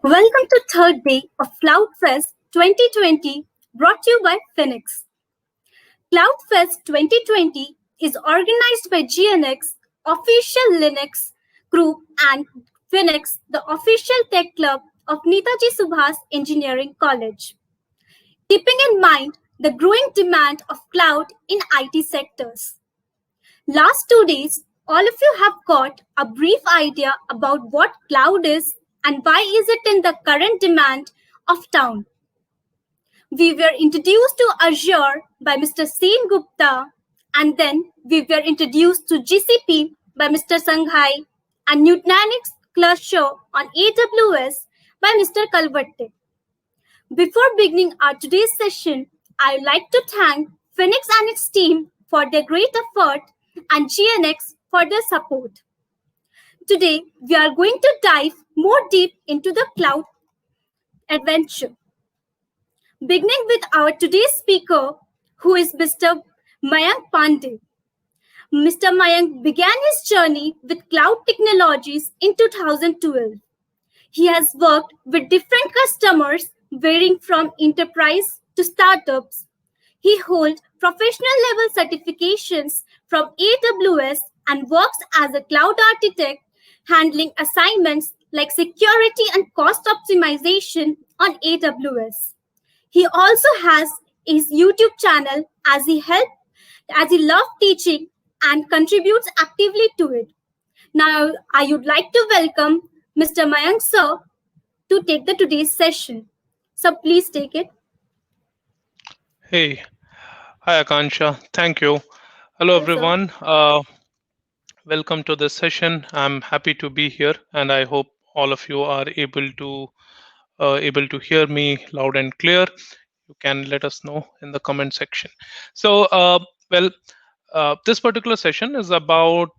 Welcome to third day of CloudFest 2020 brought to you by Phoenix. CloudFest 2020 is organized by GNX, official Linux group and Phoenix, the official tech club of Netaji Subhas Engineering College. Keeping in mind the growing demand of cloud in IT sectors. Last 2 days, all of you have got a brief idea about what cloud is and why is it in the current demand of town. We were introduced to Azure by Mr. Sen Gupta, and then we were introduced to GCP by Mr. Sanghai and Nutanix Cluster on AWS by Mr. Kalvatte. Before beginning our today's session, I would like to thank Phoenix and its team for their great effort and GNX for their support. Today, we are going to dive more deep into the cloud adventure. Beginning with our today's speaker, who is Mr. Mayank Pandey. Mr. Mayank began his journey with cloud technologies in 2012. He has worked with different customers varying from enterprise to startups. He holds professional level certifications from AWS and works as a cloud architect, handling assignments like security and cost optimization on AWS. He also has his YouTube channel as he loves teaching and contributes actively to it. Now, I would like to welcome Mr. Mayank sir to take the today's session. So please take it. Hey, hi Akansha. Thank you. Hello Yes, sir. everyone. Welcome to this session. I'm happy to be here, and I hope all of you are able to hear me loud and clear. You can let us know in the comment section. So, well, this particular session is about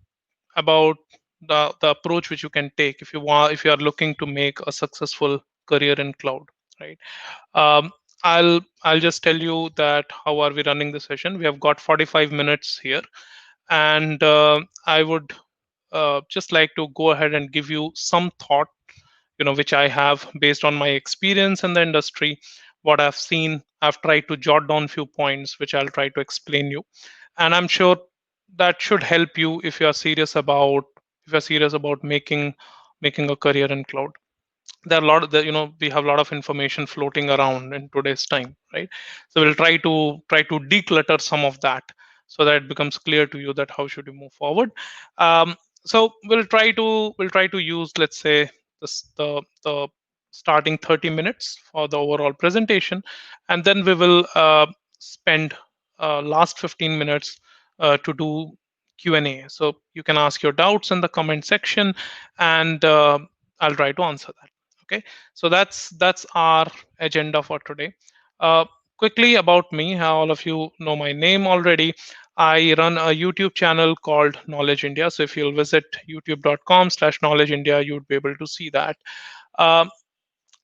the approach which you can take if you are looking to make a successful career in cloud, right? Um, I'll just tell you that how are we running the session. We have got 45 minutes here, and I would just like to go ahead and give you some thought, which I have based on my experience in the industry, what I've seen. I've tried to jot down few points which I'll try to explain you, and I'm sure that should help you if you're serious about making a career in cloud. There are a lot of we have a lot of information floating around in today's time, right? So we'll try to declutter some of that so that it becomes clear to you that how should you move forward. So we'll try to use, let's say, the starting 30 minutes for the overall presentation, and then we will spend last 15 minutes to do Q&A. So you can ask your doubts in the comment section, and I'll try to answer that. Okay, so that's our agenda for today. Quickly about me, how all of you know my name already. I run a YouTube channel called Knowledge India. So if you'll visit youtube.com/knowledge india, you'd be able to see that. uh,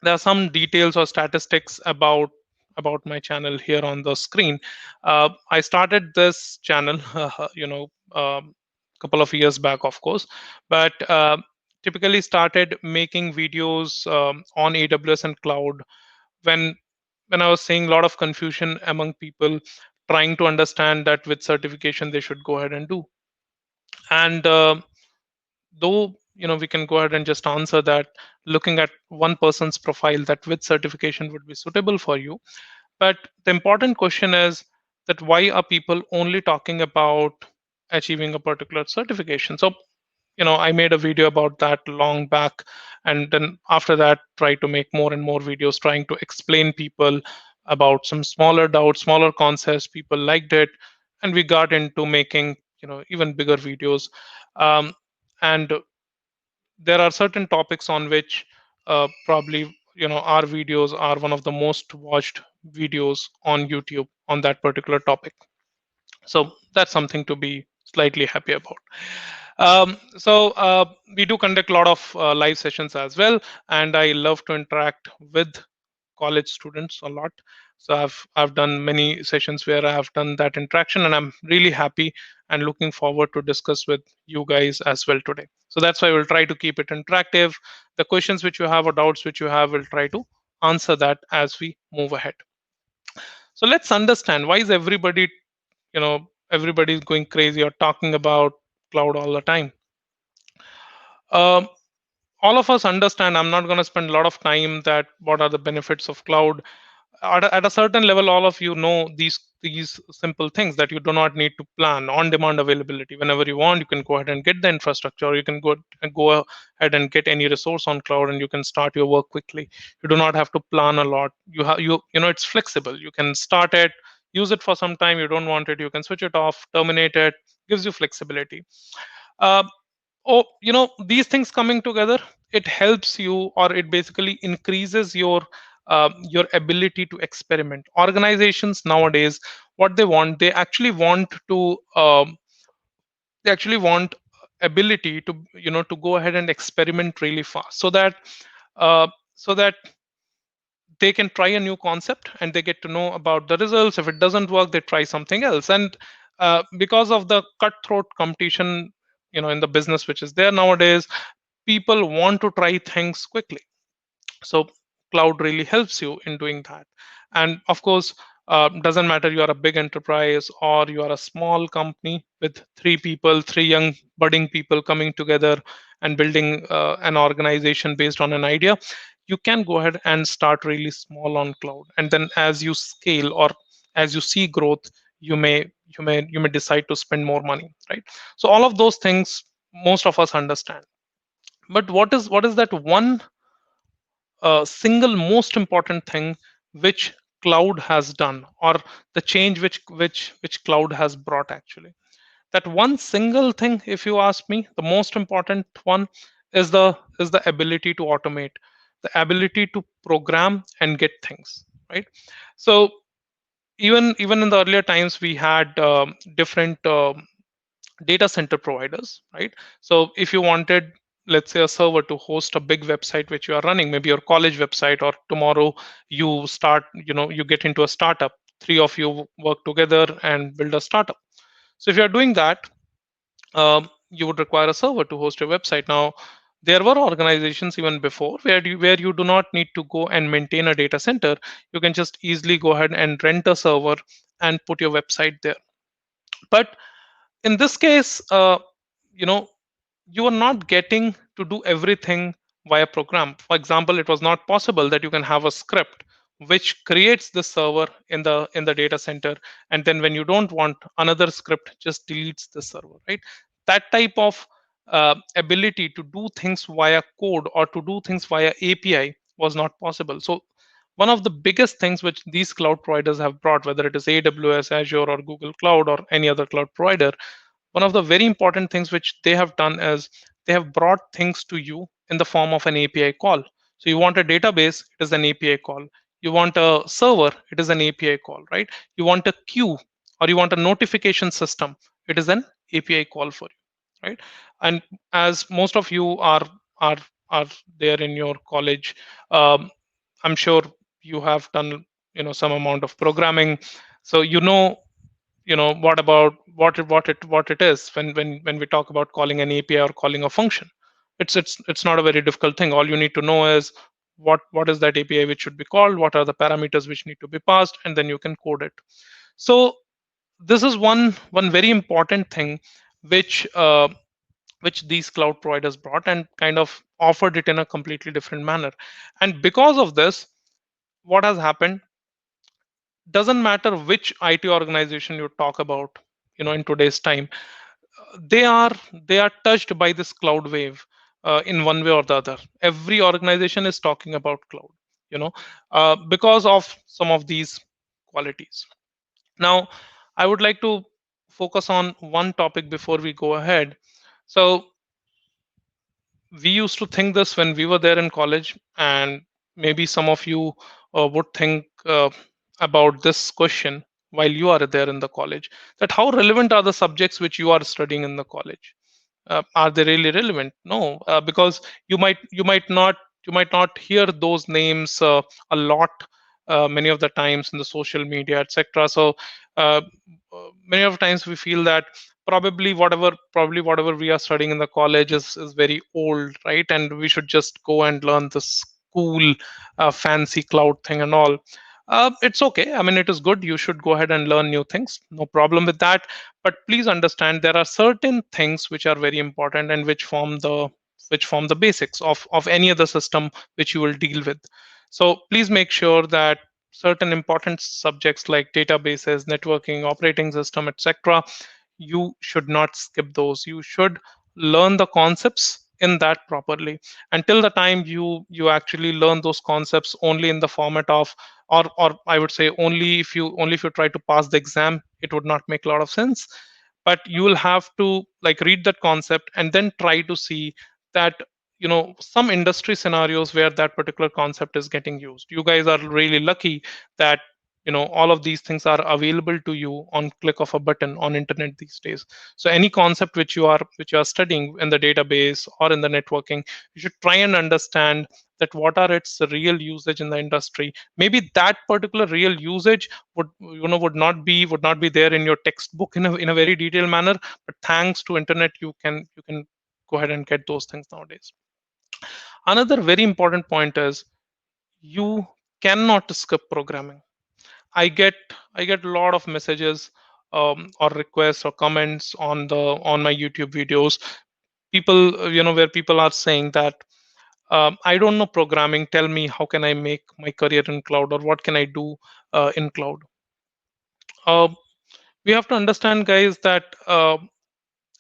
there are some details or statistics about my channel here on the screen. I started this channel couple of years back, of course, but typically started making videos on AWS and cloud when I was seeing a lot of confusion among people trying to understand that which certification they should go ahead and do. And though we can go ahead and just answer that looking at one person's profile, that which certification would be suitable for you. But the important question is that why are people only talking about achieving a particular certification? So I made a video about that long back, and then after that try to make more and more videos trying to explain people about some smaller doubts, smaller concepts. People liked it, and we got into making even bigger videos. And there are certain topics on which probably our videos are one of the most watched videos on YouTube on that particular topic. So that's something to be slightly happy about. So we do conduct a lot of live sessions as well, and I love to interact with college students a lot. So I've done many sessions where I have done that interaction, and I'm really happy and looking forward to discuss with you guys as well today. So that's why we'll try to keep it interactive. The questions which you have or doubts which you have, we'll try to answer that as we move ahead. So let's understand, why is everybody is going crazy or talking about cloud all the time. Um, all of us understand, I'm not going to spend a lot of time that what are the benefits of cloud. At a certain level, all of you know these simple things, that you do not need to plan on demand availability. Whenever you want, you can go ahead and get the infrastructure, or you can go ahead and get any resource on cloud, and you can start your work quickly. You do not have to plan a lot. You know it's flexible. You can start it, use it for some time. You don't want it, you can switch it off, terminate it. Gives you flexibility. uh, these things coming together, it helps you, or it basically increases your ability to experiment. Organizations nowadays, what they want, they actually want ability to to go ahead and experiment really fast, so that uh, so that they can try a new concept and they get to know about the results. If it doesn't work, they try something else. And because of the cutthroat competition in the business which is there nowadays, people want to try things quickly. So cloud really helps you in doing that. And of course, doesn't matter you are a big enterprise or you are a small company with three young budding people coming together and building an organization based on an idea. You can go ahead and start really small on cloud, and then as you scale, or as you see growth, you may decide to spend more money, right? So all of those things most of us understand. But what is that one single most important thing which cloud has done, or the change which cloud has brought? Actually, that one single thing, if you ask me, the most important one is the ability to automate, the ability to program and get things right. So even in the earlier times, we had different data center providers, right? So if you wanted, let's say, a server to host a big website which you are running, maybe your college website, or tomorrow you get into a startup, three of you work together and build a startup. So if you are doing that, you would require a server to host your website. Now, there were organizations even before where you do not need to go and maintain a data center. You can just easily go ahead and rent a server and put your website there. But in this case, you know you are not getting to do everything via program. For example, it was not possible that you can have a script which creates the server in the data center, and then when you don't want another script, just deletes the server, right? That type of ability to do things via code or to do things via API was not possible. So one of the biggest things which these cloud providers have brought, whether it is AWS, Azure, or Google Cloud, or any other cloud provider, one of the very important things which they have done is they have brought things to you in the form of an API call. So you want a database, it is an API call. You want a server, it is an API call, right? You want a queue, or you want a notification system, it is an API call for you, right? And as most of you are are there in your college, um, I'm sure you have done some amount of programming. So what about what it is when we talk about calling an API or calling a function. It's not a very difficult thing. All you need to know is what is that API which should be called, what are the parameters which need to be passed, and then you can code it. So this is one very important thing which which these cloud providers brought and kind of offered it in a completely different manner. And because of this, what has happened, doesn't matter which IT organization you talk about, in today's time, they are touched by this cloud wave in one way or the other. Every organization is talking about cloud, because of some of these qualities. Now, I would like to focus on one topic before we go ahead. So we used to think this when we were there in college, and maybe some of you would think about this question while you are there in the college, that how relevant are the subjects which you are studying in the college? Are they really relevant? No, because you might not hear those names a lot many of the times in the social media, etc. So uh, many of the times we feel that probably whatever we are studying in the college is very old, right? And we should just go and learn this cool fancy cloud thing and all. It's okay. I mean, it is good. You should go ahead and learn new things. No problem with that. But please understand there are certain things which are very important and which form the basics of any other system which you will deal with. So please make sure that certain important subjects like databases, networking, operating system, etc., you should not skip those. You should learn the concepts in that properly. Until the time you actually learn those concepts only in the format of, or I would say only if you try to pass the exam, it would not make a lot of sense. But you will have to like read that concept and then try to see that some industry scenarios where that particular concept is getting used. You guys are really lucky that all of these things are available to you on click of a button on internet these days. So any concept which you are studying in the database or in the networking, you should try and understand that what are its real usage in the industry. Maybe that particular real usage would not be there in your textbook in a very detailed manner, but thanks to internet you can go ahead and get those things nowadays. Another very important point is you cannot skip programming. I get a lot of messages or requests or comments on my YouTube videos. People, where people are saying that I don't know programming. Tell me how can I make my career in cloud, or what can I do in cloud? Uh, we have to understand, guys, that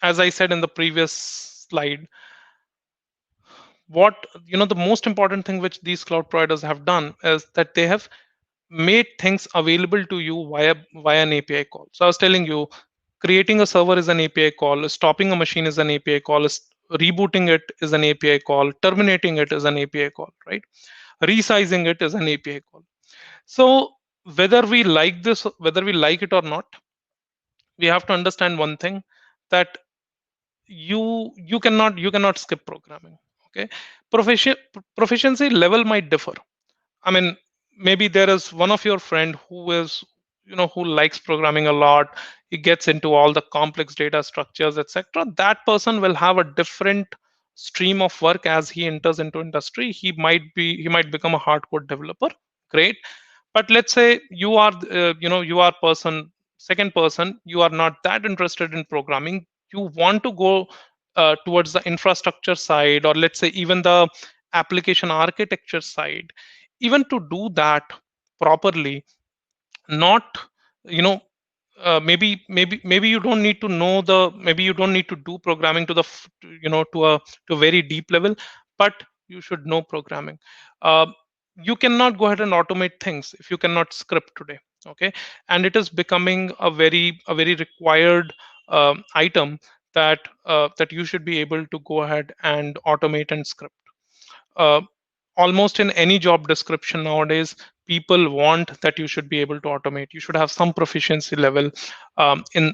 as I said in the previous slide, what the most important thing which these cloud providers have done is that they have made things available to you via an API call. So I was telling you, creating a server is an API call, stopping a machine is an API call, rebooting it is an API call, terminating it is an API call, right? Resizing it is an API call. So whether we like it or not, we have to understand one thing, that you cannot skip programming. Okay, proficiency level might differ. I mean, maybe there is one of your friend who likes programming a lot. He gets into all the complex data structures, etc. That person will have a different stream of work as he enters into industry. He might become a hardcore developer. Great. But let's say you are person second person, you are not that interested in programming. You want to go towards the infrastructure side, or let's say even the application architecture side. Even to do that properly, not you know maybe you don't need to know the maybe you don't need to do programming to the to a very deep level, but you should know programming. uh, you cannot go ahead and automate things if you cannot script today. Okay, and it is becoming a very required item that you should be able to go ahead and automate and script. uh, Almost in any job description nowadays, people want that you should be able to automate. You should have some proficiency level in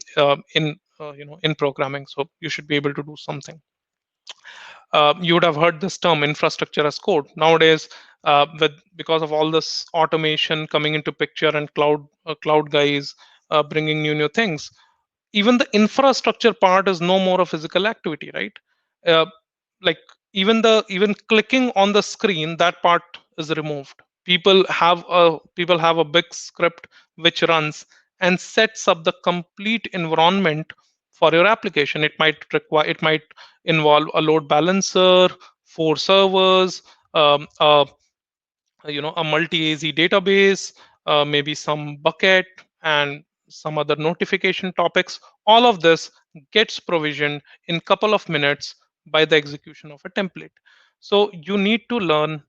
programming, so you should be able to do something. You would have heard this term infrastructure as code nowadays. Because of all this automation coming into picture, and cloud guys bringing new things, even the infrastructure part is no more a physical activity, right? uh, like even clicking on the screen, that part is removed. People have a big script which runs and sets up the complete environment for your application. It might involve a load balancer, 4 servers, a multi-AZ database, maybe some bucket, and some other notification topics. All of this gets provisioned in couple of minutes by the execution of a template. So you need to learn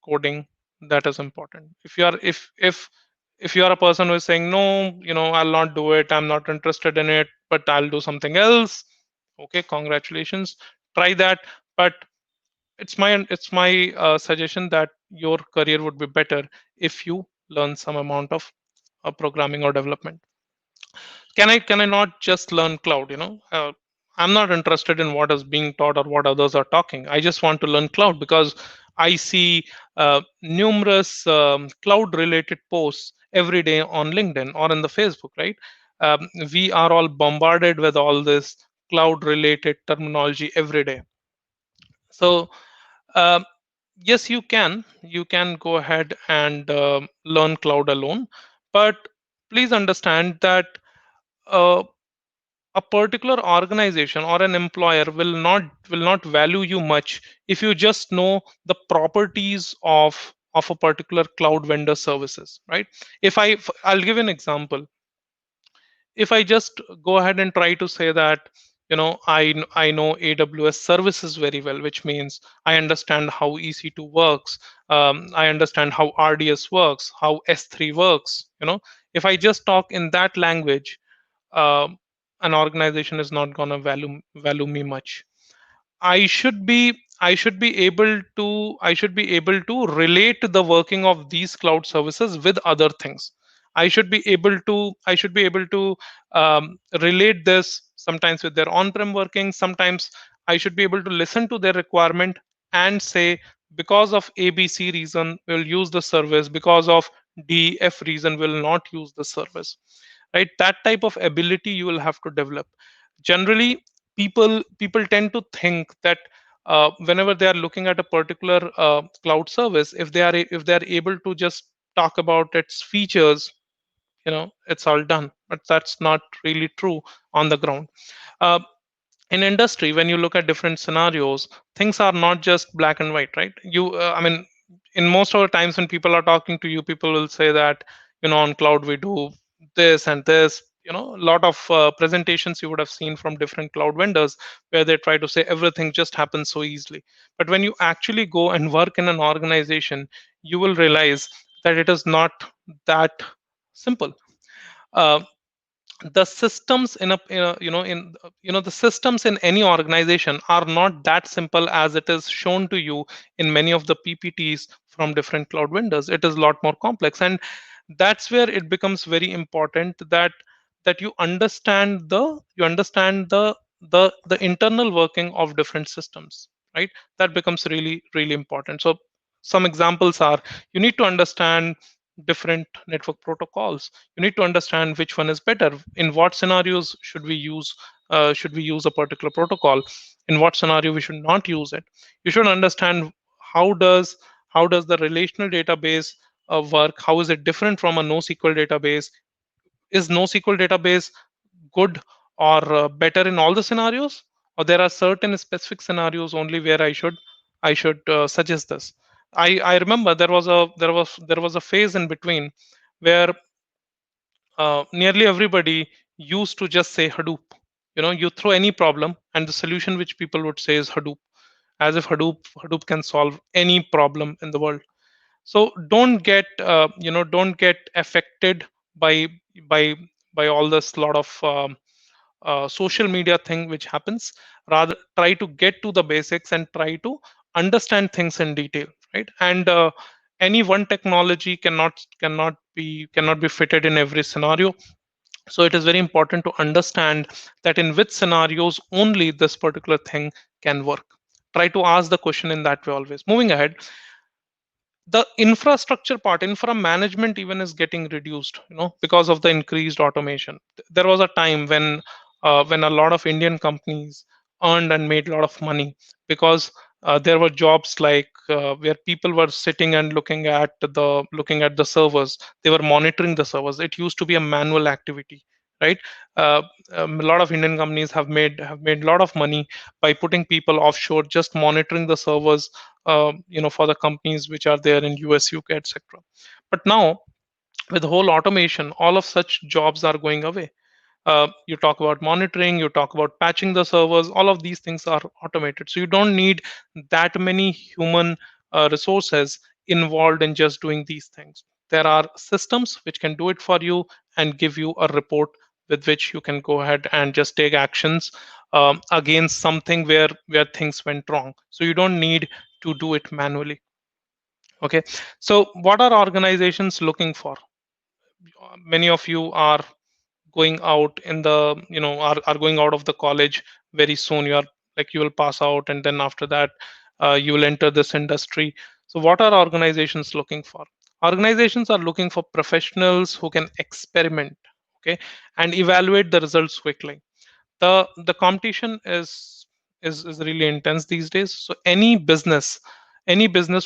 coding. That is important. If you are a person who is saying no, I'll not do it, I'm not interested in it, but I'll do something else. Okay, congratulations, try that. But it's my suggestion that your career would be better if you learn some amount of programming or development. Can I not just learn cloud? I'm not interested in what is being taught or what others are talking. I just want to learn cloud because I see numerous cloud related posts every day on LinkedIn or in the Facebook, right? We are all bombarded with all this cloud related terminology every day. So um, yes, you can go ahead and learn cloud alone, but please understand that uh, a particular organization or an employer will not value you much if you just know the properties of a particular cloud vendor services, right? I'll give an example. If I just go ahead and try to say that, I know AWS services very well, which means I understand how EC2 works, I understand how RDS works, how S3 works. If I just talk in that language, um, an organization is not gonna value me much. I should be able to relate the working of these cloud services with other things. I should be able to relate this sometimes with their on-prem working. Sometimes I should be able to listen to their requirement and say, because of ABC reason we'll use the service, because of DF reason will not use the service, right? That type of ability you will have to develop. Generally, people tend to think that whenever they are looking at a particular cloud service, if they are able to just talk about its features, it's all done. But that's not really true on the ground. uh, in industry, when you look at different scenarios, things are not just black and white, right? I mean, in most of the times when people are talking to you, people will say that, on cloud we do this and this. A lot of presentations you would have seen from different cloud vendors where they try to say everything just happens so easily. But when you actually go and work in an organization, you will realize that it is not that simple. Uh, the systems in the systems in any organization are not that simple as it is shown to you in many of the PPTs from different cloud vendors. It is a lot more complex, and that's where it becomes very important that you understand the internal working of different systems, right? That becomes really really important. So some examples are, you need to understand different network protocols. You need to understand which one is better. In what scenarios should we use a particular protocol? In what scenario we should not use it? You should understand how does how does the relational database work. How is it different from a NoSQL database? Is NoSQL database good or better in all the scenarios, or there are certain specific scenarios only where I should suggest this? I remember there was a phase in between where nearly everybody used to just say Hadoop. You throw any problem, and the solution which people would say is Hadoop, as if Hadoop can solve any problem in the world. So don't get affected by by by all this lot of social media thing which happens. Rather, try to get to the basics and try to understand things in detail, right? And any one technology cannot be fitted in every scenario. So it is very important to understand that in which scenarios only this particular thing can work. Try to ask the question in that way always. Moving ahead, the infrastructure part, infra management even is getting reduced, because of the increased automation. There was a time when a lot of Indian companies earned and made a lot of money because there were jobs like where people were sitting and looking at the servers. They were monitoring the servers. It used to be a manual activity, right? uh, a lot of Indian companies have made a lot of money by putting people offshore just monitoring the servers, for the companies which are there in US, UK, etc. But now, with whole automation, all of such jobs are going away. You talk about monitoring, you talk about patching the servers, all of these things are automated. So you don't need that many human resources involved in just doing these things. There are systems which can do it for you and give you a report with which you can go ahead and just take actions against something where things went wrong. So you don't need to do it manually. Okay. So what are organizations looking for? Many of you are going out in the are going out of the college very soon. You will pass out, and then after that you will enter this industry. So what are organizations looking for? Organizations are looking for professionals who can experiment, okay, and evaluate the results quickly. The competition is really intense these days. So any business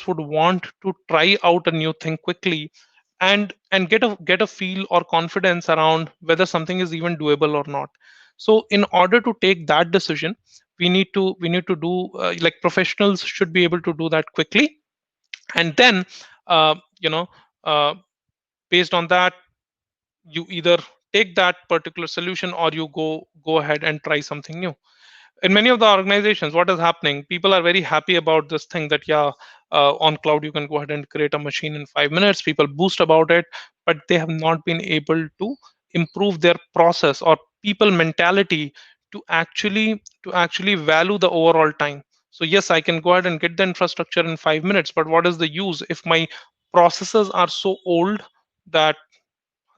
would want to try out a new thing quickly and get a feel or confidence around whether something is even doable or not. So in order to take that decision, we need to do like professionals should be able to do that quickly, and then uh, you know uh, based on that, you either take that particular solution or you go ahead and try something new. In many of the organizations, what is happening, people are very happy about this thing that yeah, on cloud you can go ahead and create a machine in 5 minutes. People boost about it, but they have not been able to improve their process or people mentality to actually value the overall time. So yes, I can go ahead and get the infrastructure in 5 minutes, but what is the use if my processes are so old that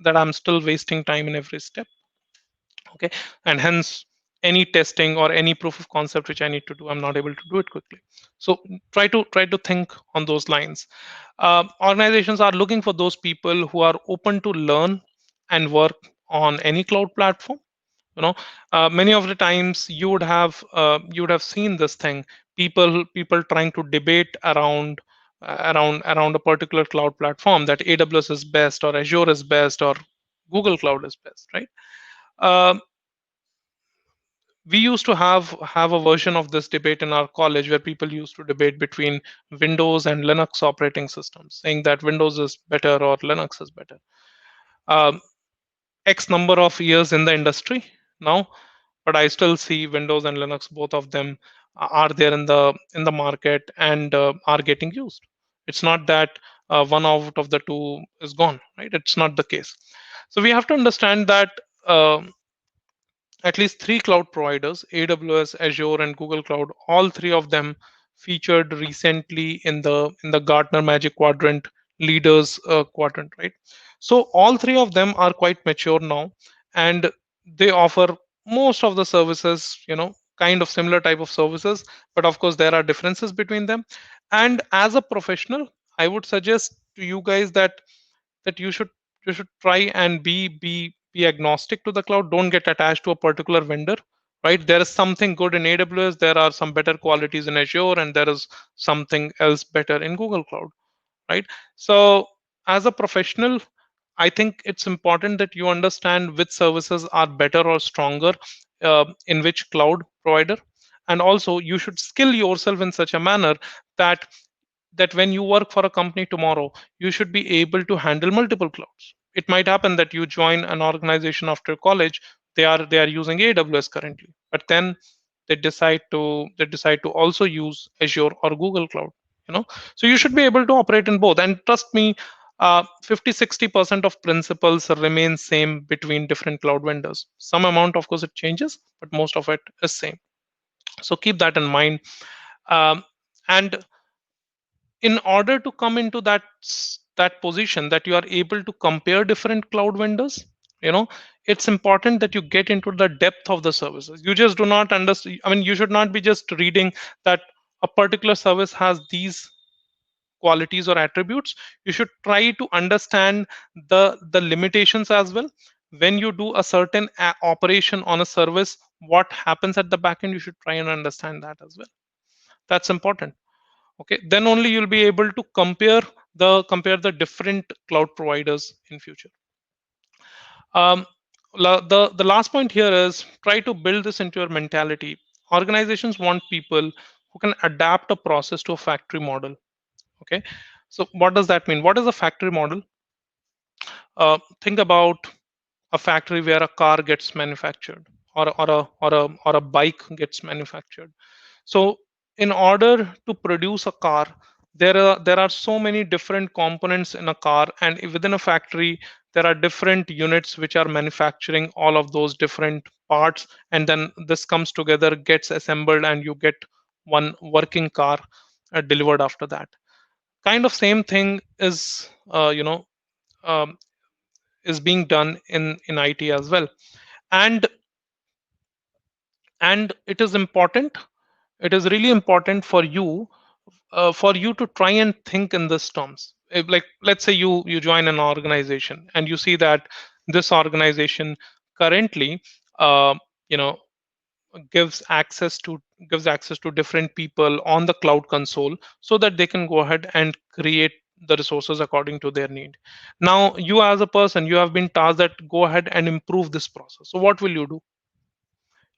I'm still wasting time in every step? Okay, and hence any testing or any proof of concept which I need to do, I'm not able to do it quickly. So try to think on those lines. Organizations are looking for those people who are open to learn and work on any cloud platform. you know Many of the times you would have seen this thing, people trying to debate around a particular cloud platform, that AWS is best or Azure is best or Google Cloud is best, right? Um we used to have a version of this debate in our college where people used to debate between Windows and Linux operating systems, saying that Windows is better or Linux is better. um, X number of years in the industry now, but I still see Windows and Linux, both of them are there in the market and are getting used. It's not that one out of the two is gone, right? It's not the case. So we have to understand that at least three cloud providers, AWS, Azure, and Google Cloud, all three of them featured recently in the Gartner Magic Quadrant leaders quadrant, right? So all three of them are quite mature now, and they offer most of the services, kind of similar type of services, but of course there are differences between them. And as a professional, I would suggest to you guys that you should try and be agnostic to the cloud. Don't get attached to a particular vendor, right? There is something good in AWS, there are some better qualities in Azure, and there is something else better in Google Cloud, right? So as a professional, I think it's important that you understand which services are better or stronger in which cloud provider. And also you should skill yourself in such a manner that when you work for a company tomorrow, you should be able to handle multiple clouds. It might happen that you join an organization after college, they are using AWS currently, but then they decide to also use Azure or Google Cloud. So you should be able to operate in both. And trust me, 50-60% of principles remain same between different cloud vendors. Some amount, of course, it changes, but most of it is same. So keep that in mind. And in order to come into that position that you are able to compare different cloud vendors, you know it's important that you get into the depth of the services. You just do not understand, I mean, you should not be just reading that a particular service has these qualities or attributes. You should try to understand the limitations as well. When you do a certain operation on a service, what happens at the back end, you should try and understand that as well. That's important. Okay, then only you'll be able to compare the different cloud providers in future. Um, the last point here is, try to build this into your mentality. Organizations want people who can adapt a process to a factory model. Okay, so what does that mean? What is a factory model? Think about a factory where a car gets manufactured, or a bike gets manufactured. So in order to produce a car, there are so many different components in a car, and within a factory there are different units which are manufacturing all of those different parts, and then this comes together, gets assembled, and you get one working car delivered after that. Kind of same thing um, is being done in IT as well. And and it is important, it is really important for you, for you to try and think in this terms. Like, let's say you join an organization and you see that this organization currently, uh, you know gives access to different people on the cloud console, so that they can go ahead and create the resources according to their need. Now you, as a person, you have been tasked that go ahead and improve this process. So what will you do?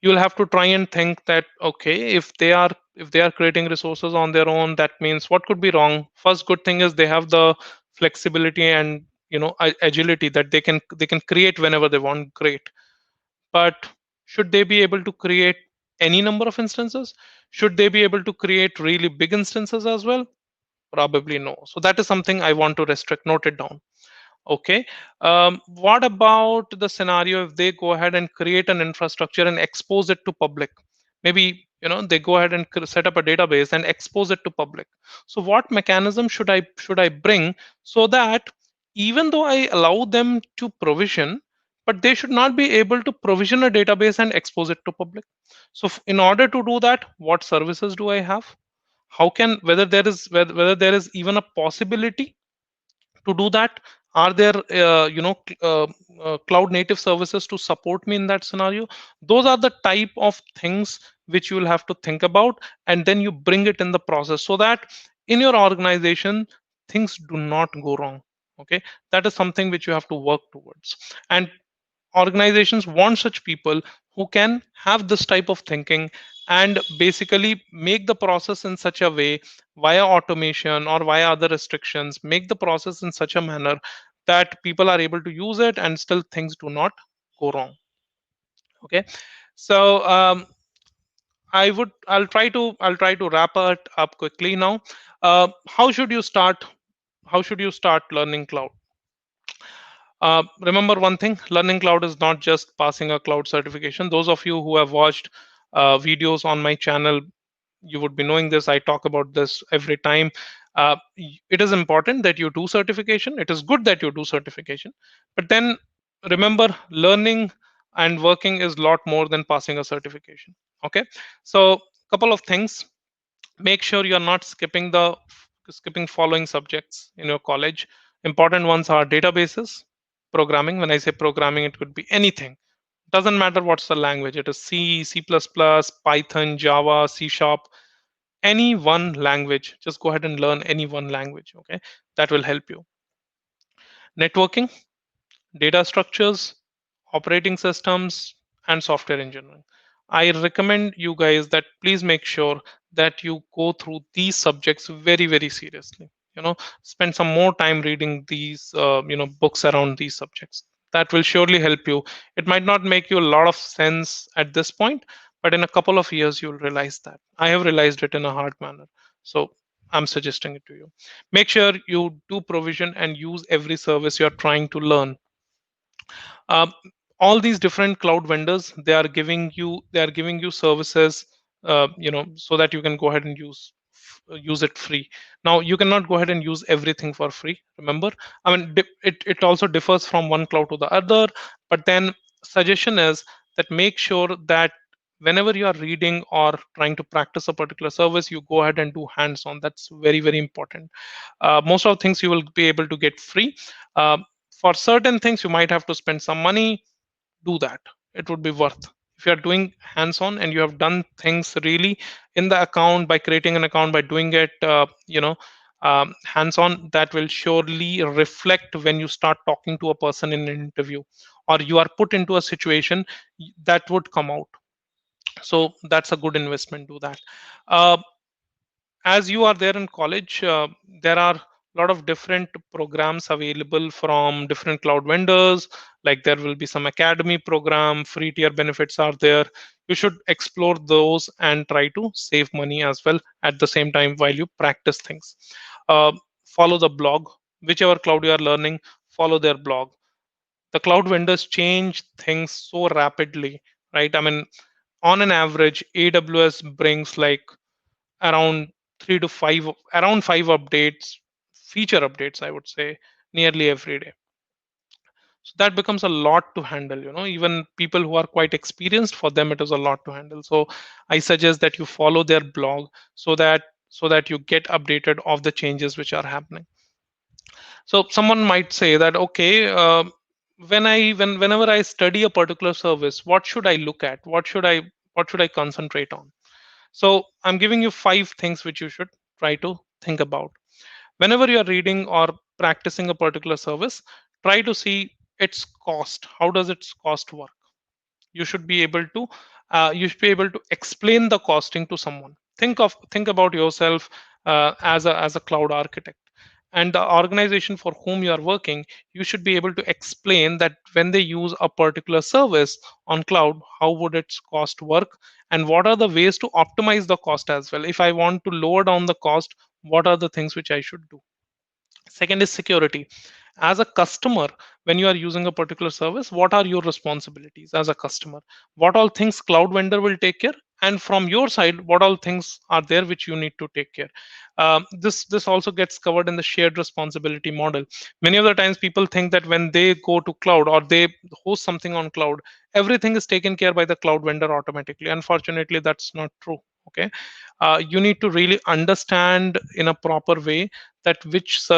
You'll have to try and think that, okay, if they are creating resources on their own, that means what could be wrong. First good thing is they have the flexibility and agility, that they can create whenever they want. Great. But should they be able to create any number of instances? Should they be able to create really big instances as well? Probably no. So that is something I want to restrict. Note it down. Okay. What about the scenario if they go ahead and create an infrastructure and expose it to public? Maybe they go ahead and set up a database and expose it to public. So what mechanism should I bring, so that even though I allow them to provision, but they should not be able to provision a database and expose it to public. So in order to do that, what services do I have? How can, whether there is even a possibility to do that? Are there cloud native services to support me in that scenario? Those are the type of things which you will have to think about, and then you bring it in the process, so that in your organization things do not go wrong. Okay, that is something which you have to work towards. And organizations want such people who can have this type of thinking, and basically make the process in such a way, via automation or via other restrictions, make the process in such a manner that people are able to use it and still things do not go wrong. Okay. So I'll try to wrap it up quickly now. How should you start learning cloud? Remember one thing: learning cloud is not just passing a cloud certification. Those of you who have watched videos on my channel, you would be knowing this. I talk about this every time. It is important that you do certification. It is good that you do certification. But then remember, learning and working is a lot more than passing a certification. Okay. So, couple of things: make sure you're not skipping following subjects in your college. Important ones are databases, programming. When I say programming, it could be anything. Doesn't matter what's the language. It is C, C++, Python, Java, C Sharp, any one language. Just go ahead and learn any one language. Okay, that will help you. Networking, data structures, operating systems, and software engineering. I recommend you guys that please make sure that you go through these subjects very, very seriously. Spend some more time reading these, books around these subjects. That will surely help you. It might not make you a lot of sense at this point, but in a couple of years, you'll realize that. I have realized it in a hard manner. So I'm suggesting it to you. Make sure you do provision and use every service you're trying to learn. um, all these different cloud vendors, they are giving you services, so that you can go ahead and use it free. Now you cannot go ahead and use everything for free, remember. I mean, it also differs from one cloud to the other. But then suggestion is that make sure that whenever you are reading or trying to practice a particular service, you go ahead and do hands on. That's very, very important. Most of the things you will be able to get free. For certain things you might have to spend some money. Do that. It would be worth. If you are doing hands on and you have done things really in the account, by creating an account, by doing it hands on, that will surely reflect when you start talking to a person in an interview, or you are put into a situation, that would come out. So that's a good investment. Do that. uh, as you are there in college, there are a lot of different programs available from different cloud vendors. Like, there will be some academy program, free tier benefits are there. You should explore those and try to save money as well at the same time while you practice things. uh, Follow the blog. Whichever cloud you are learning, follow their blog. The cloud vendors change things so rapidly, right? I mean, on an average, AWS brings like around 3 to 5, around 5 updates, feature updates, I would say, nearly every day. So that becomes a lot to handle. Even people who are quite experienced, for them it is a lot to handle. So I suggest that you follow their blog, so that so that you get updated of the changes which are happening. So someone might say that, okay, whenever I study a particular service, what should I look at? What should I concentrate on? So I'm giving you 5 things which you should try to think about. Whenever you are reading or practicing a particular service, try to see its cost. How does its cost work? You should be able to explain the costing to someone. Think about yourself as a cloud architect, and the organization for whom you are working. You should be able to explain that when they use a particular service on cloud, how would its cost work, and what are the ways to optimize the cost as well. If I want to lower down the cost, what are the things which I should do? Second is security. As a customer, when you are using a particular service, what are your responsibilities as a customer? What all things cloud vendor will take care? And from your side, what all things are there which you need to take care? This also gets covered in the shared responsibility model. Many of the times, people think that when they go to cloud or they host something on cloud, everything is taken care by the cloud vendor automatically. Unfortunately, that's not true. Okay, you need to really understand in a proper way that which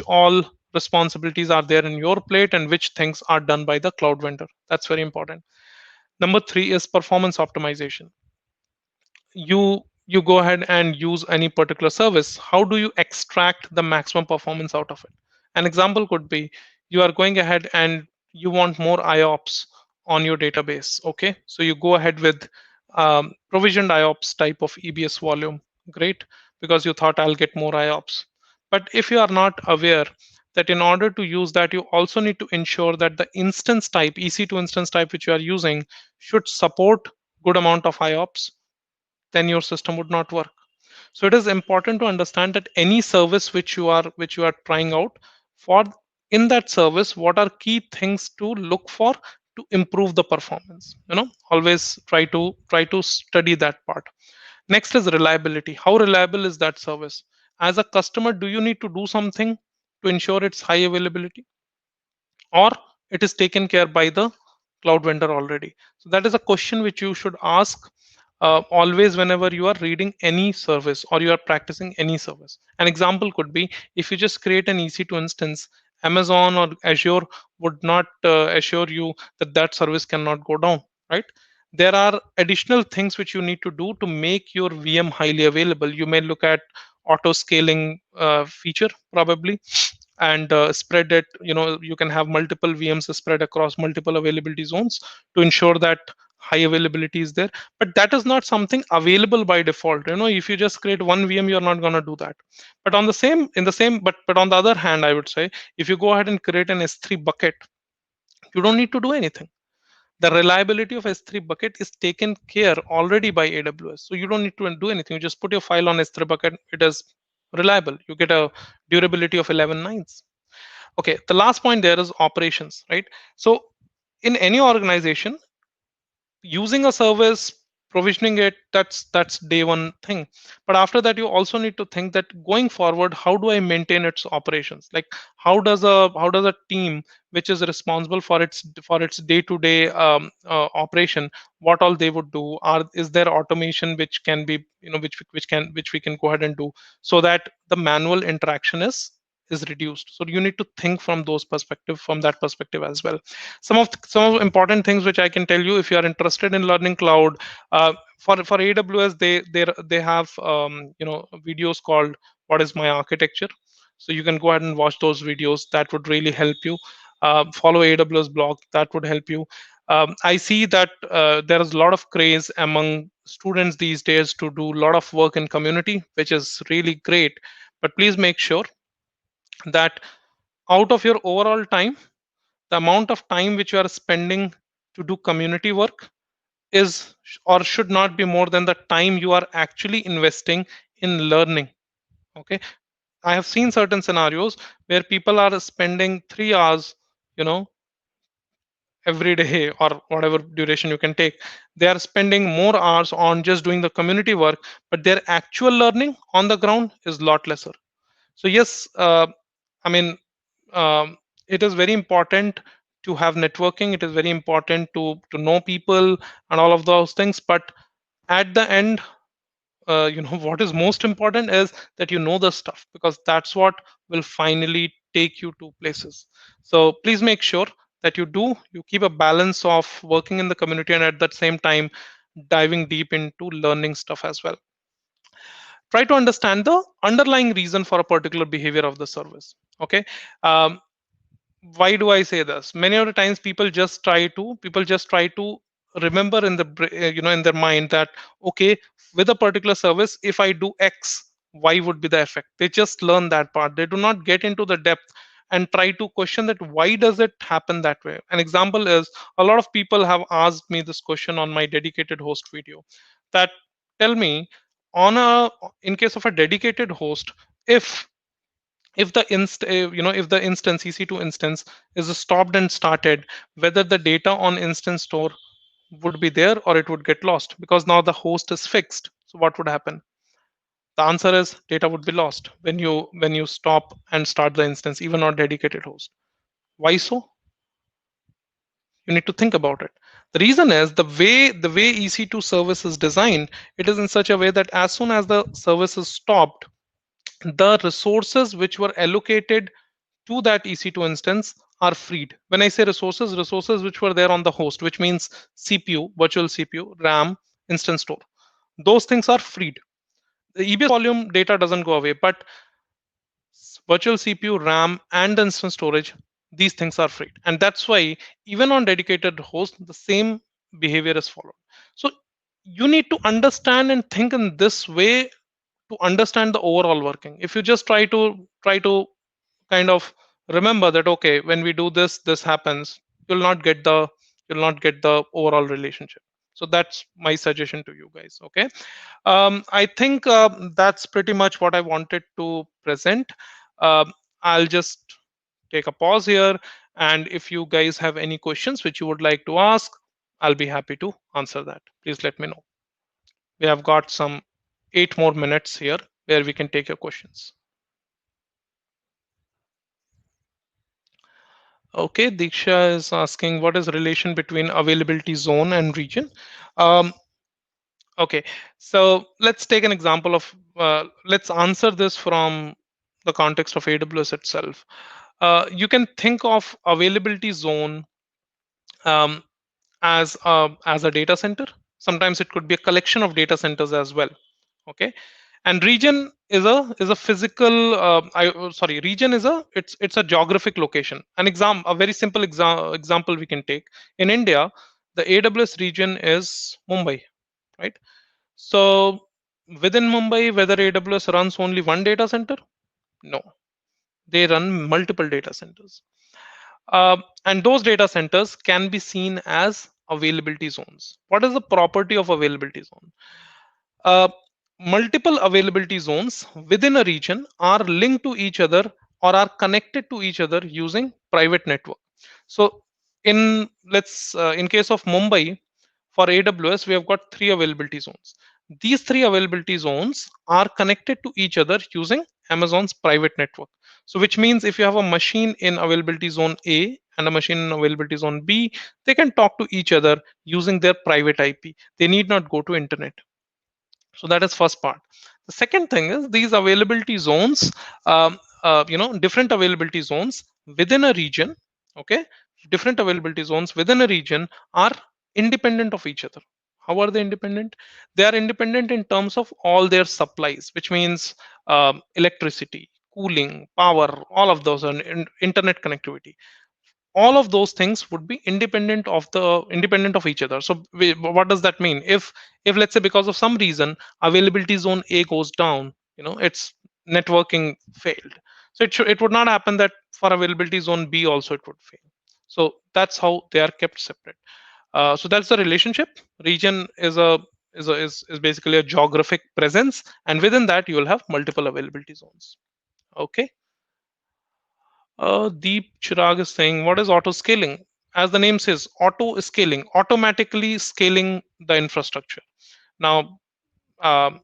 all responsibilities are there in your plate and which things are done by the cloud vendor. That's very important. Number 3 is performance optimization. You go ahead and use any particular service. How do you extract the maximum performance out of it? An example could be, you are going ahead and you want more IOPS on your database. Okay, so you go ahead with provisioned IOPS type of EBS volume. Great, because you thought I'll get more IOPS. But if you are not aware that in order to use that, you also need to ensure that the instance type, EC2 instance type which you are using, should support good amount of IOPS, then your system would not work. So it is important to understand that any service which you are trying out, for in that service, what are key things to look for to improve the performance. Always try to study that part. Next is reliability. How reliable is that service? As a customer, do you need to do something to ensure its high availability, or it is taken care by the cloud vendor already? So that is a question which you should ask always whenever you are reading any service or you are practicing any service. An example could be, if you just create an EC2 instance, Amazon or Azure would not assure you that that service cannot go down, right? There are additional things which you need to do to make your VM highly available. You may look at auto scaling feature probably, and spread it. You can have multiple VMs spread across multiple availability zones to ensure that high availability is there. But that is not something available by default. If you just create one VM, you're not going to do that. But on the same in the same but on the other hand, I would say, if you go ahead and create an S3 bucket, you don't need to do anything. The reliability of S3 bucket is taken care already by AWS. So you don't need to do anything. You just put your file on S3 bucket. It is reliable. You get a durability of 11 nines. Okay, the last point there is operations, right? So in any organization, using a service, provisioning it, that's day one thing. But after that, you also need to think that going forward, how do I maintain its operations? Like, how does a team which is responsible for its day-to-day operation, what all they would do? Is there automation which can be, which we can go ahead and do, so that the manual interaction is reduced? So you need to think from that perspective as well. Some of important things which I can tell you, if you are interested in learning cloud, for AWS, they have videos called "What is my architecture?" So you can go ahead and watch those videos. That would really help you. Follow AWS blog. That would help you. I see that there is a lot of craze among students these days to do a lot of work in community, which is really great. But please make sure that out of your overall time, the amount of time which you are spending to do community work is or should not be more than the time you are actually investing in learning. Okay, I have seen certain scenarios where people are spending 3 hours, you know every day, or whatever duration you can take. They are spending more hours on just doing the community work, but their actual learning on the ground is a lot lesser. So yes, I mean, um, it is very important to have networking. It is very important to know people and all of those things. But at the end, what is most important is that you know the stuff, because that's what will finally take you to places. So please make sure that you keep a balance of working in the community and at that same time diving deep into learning stuff as well. Try to understand the underlying reason for a particular behavior of the service. Okay. um, why do I say this? Many of the times people just try to remember in in their mind that, okay, with a particular service, if I do X, Y would be the effect. They just learn that part. They do not get into the depth and try to question that why does it happen that way. An example is, a lot of people have asked me this question on my dedicated host video, that tell me, on a in case of a dedicated host, if if the instance EC2 instance is stopped and started, whether the data on instance store would be there or it would get lost, because now the host is fixed. So what would happen? The answer is data would be lost when you stop and start the instance, even on dedicated host. Why so? You need to think about it. The reason is the way EC2 service is designed. It is in such a way that as soon as the service is stopped, the resources which were allocated to that EC2 instance are freed. When I say resources which were there on the host, which means CPU, virtual CPU, RAM, instance store, those things are freed. The EBS volume data doesn't go away, but virtual CPU, RAM, and instance storage, these things are freed. And that's why even on dedicated host, the same behavior is followed. So you need to understand and think in this way to understand the overall working. If you just try to kind of remember that, okay, when we do this, this happens, you'll not get the overall relationship. So that's my suggestion to you guys. Okay. I think that's pretty much what I wanted to present. I'll just take a pause here, and if you guys have any questions which you would like to ask, I'll be happy to answer that. Please let me know. We have got some 8 more minutes here where we can take your questions. Okay, Diksha is asking, what is relation between availability zone and region? Um, okay, so let's take an example of, let's answer this from the context of AWS itself. You can think of availability zone um, as a data center. Sometimes it could be a collection of data centers as well. Okay, and region is a physical. Sorry, region is it's a geographic location. A very simple example we can take in India. The AWS region is Mumbai, right? So within Mumbai, whether AWS runs only one data center? No, they run multiple data centers. And those data centers can be seen as availability zones. What is the property of availability zone? Uh, Multiple availability zones within a region are linked to each other or are connected to each other using private network. So in case of Mumbai, for AWS, we have got three availability zones. These three availability zones are connected to each other using Amazon's private network. So which means if you have a machine in availability zone A and a machine in availability zone B, they can talk to each other using their private IP. They need not go to internet. So that is first part. The second thing is these availability zones, different availability zones within a region. Okay, different availability zones within a region are independent of each other. How are they independent? They are independent in terms of all their supplies, which means electricity, cooling, power, all of those, and internet connectivity. All of those things would be independent of each other. So what does that mean? If let's say because of some reason availability zone A goes down, its networking failed, so it would not happen that for availability zone B also it would fail. So that's how they are kept separate. So that's the relationship. Region is basically a geographic presence, and within that you will have multiple availability zones. Okay. Deep Chirag is saying, what is auto scaling? As the name says, auto scaling, automatically scaling the infrastructure. Now, um,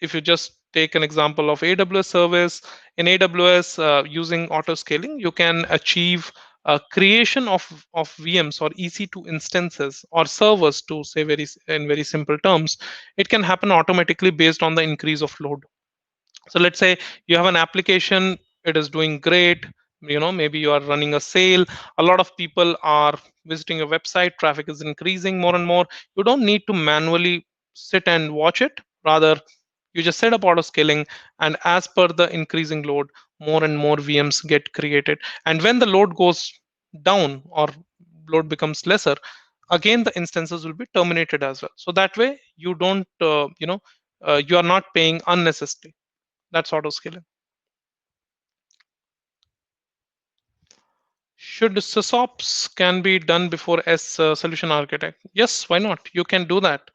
if you just take an example of AWS service, in AWS using auto scaling, you can achieve creation of VMs or EC2 instances or servers, to say in very simple terms, it can happen automatically based on the increase of load. So let's say you have an application, it is doing great. Maybe you are running a sale, a lot of people are visiting your website, traffic is increasing more and more. You don't need to manually sit and watch it. Rather, you just set up auto scaling, and as per the increasing load, more and more VMs get created. And when the load goes down or load becomes lesser, again the instances will be terminated as well. So that way you don't you are not paying unnecessarily. That's auto scaling. Should sysops can be done before as solution architect? Yes, why not? You can do that.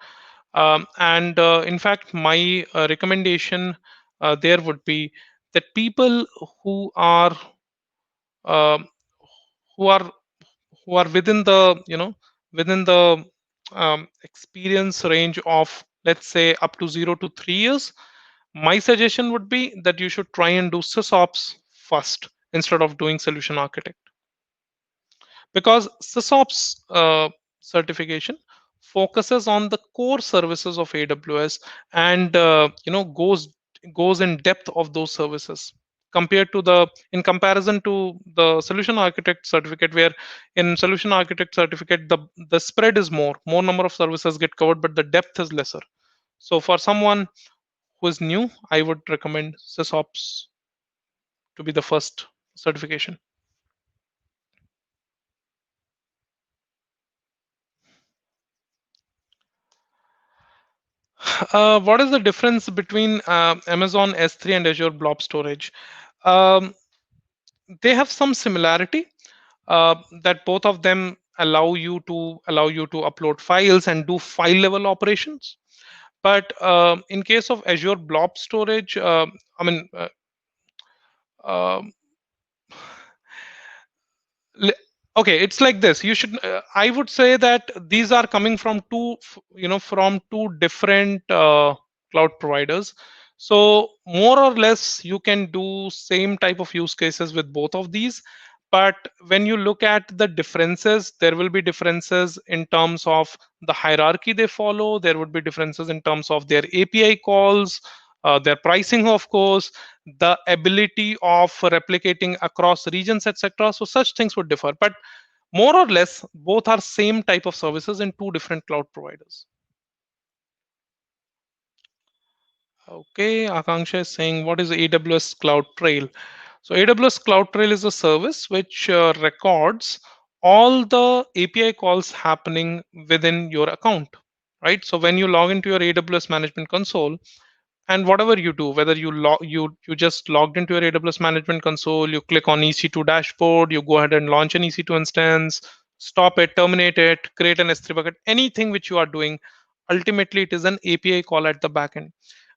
And in fact, my recommendation there would be that people who are um who are who are within the within the experience range of, let's say, up to 0 to 3 years, my suggestion would be that you should try and do sysops first instead of doing solution architect, because sysops certification focuses on the core services of AWS, and goes in depth of those services, compared to the in comparison to the solution architect certificate, where in solution architect certificate the spread is more number of services get covered, but the depth is lesser. So for someone who is new, I would recommend sysops to be the first certification. What is the difference between Amazon S3 and Azure Blob Storage? Um, they have some similarity, that both of them allow you to upload files and do file level operations. But in case of Azure Blob Storage, I mean, um, le- okay, it's like this. You should I would say that these are coming from two different cloud providers. So more or less you can do same type of use cases with both of these, but when you look at the differences, there will be differences in terms of the hierarchy they follow. There would be differences in terms of their API calls, their pricing, of course, the ability of replicating across regions, etc. So such things would differ, but more or less both are same type of services in two different cloud providers. Okay, Akanksha is saying, what is AWS Cloud Trail? So AWS Cloud Trail is a service which records all the API calls happening within your account, right? So when you log into your AWS Management Console, and whatever you do, whether you just logged into your AWS Management Console, you click on EC2 dashboard, you go ahead and launch an EC2 instance, stop it, terminate it, create an S3 bucket, anything which you are doing, ultimately it is an API call at the backend.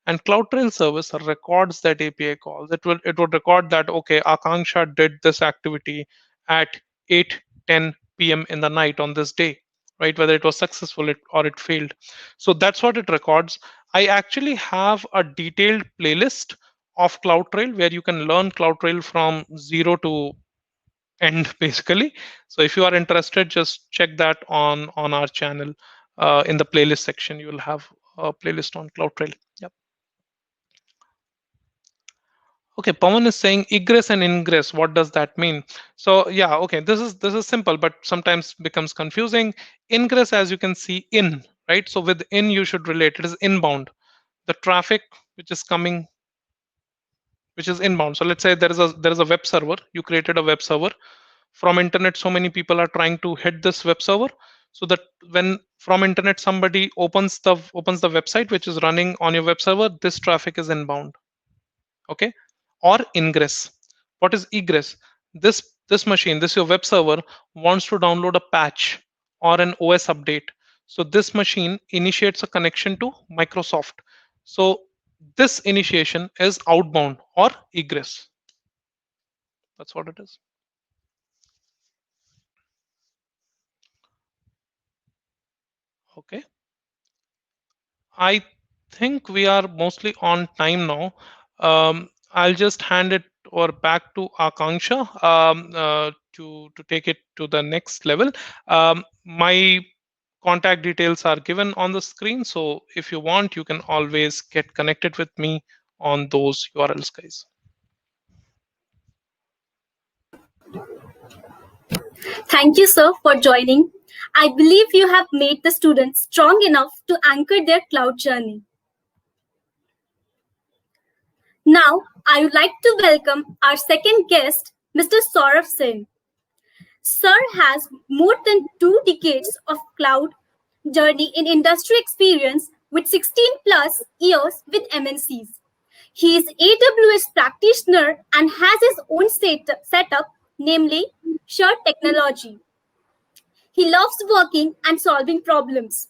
And CloudTrail service records that API calls. It would record that, okay, Akanksha did this activity at 8:10 p.m. in the night on this day, right? Whether it was successful or it failed. So that's what it records. I actually have a detailed playlist of CloudTrail where you can learn CloudTrail from zero to end, basically. So if you are interested, just check that on our channel. In the playlist section, you will have a playlist on CloudTrail. Yep. Okay, Pawan is saying egress and ingress. What does that mean? So yeah, okay, this is simple, but sometimes becomes confusing. Ingress, as you can see, in, right? So with in, you should relate. It is inbound. The traffic which is coming, which is inbound. So let's say there is a web server. You created a web server from internet. So many people are trying to hit this web server. So that when from internet somebody opens the website which is running on your web server, this traffic is inbound. Okay, or ingress. What is egress? This machine, this your web server, wants to download a patch or an OS update. So this machine initiates a connection to Microsoft. So this initiation is outbound or egress. That's what it is. Okay, I think we are mostly on time now. I'll just hand it over back to Akanksha to take it to the next level. My contact details are given on the screen, so if you want, you can always get connected with me on those URLs, guys. Thank you, sir, for joining. I believe you have made the students strong enough to anchor their cloud journey. Now, I would like to welcome our second guest, Mr. Saurav Singh. Sir has more than 2 decades of cloud journey in industry experience with 16 plus years with MNCs. He is AWS practitioner and has his own setup, namely Shared Technology. He loves working and solving problems.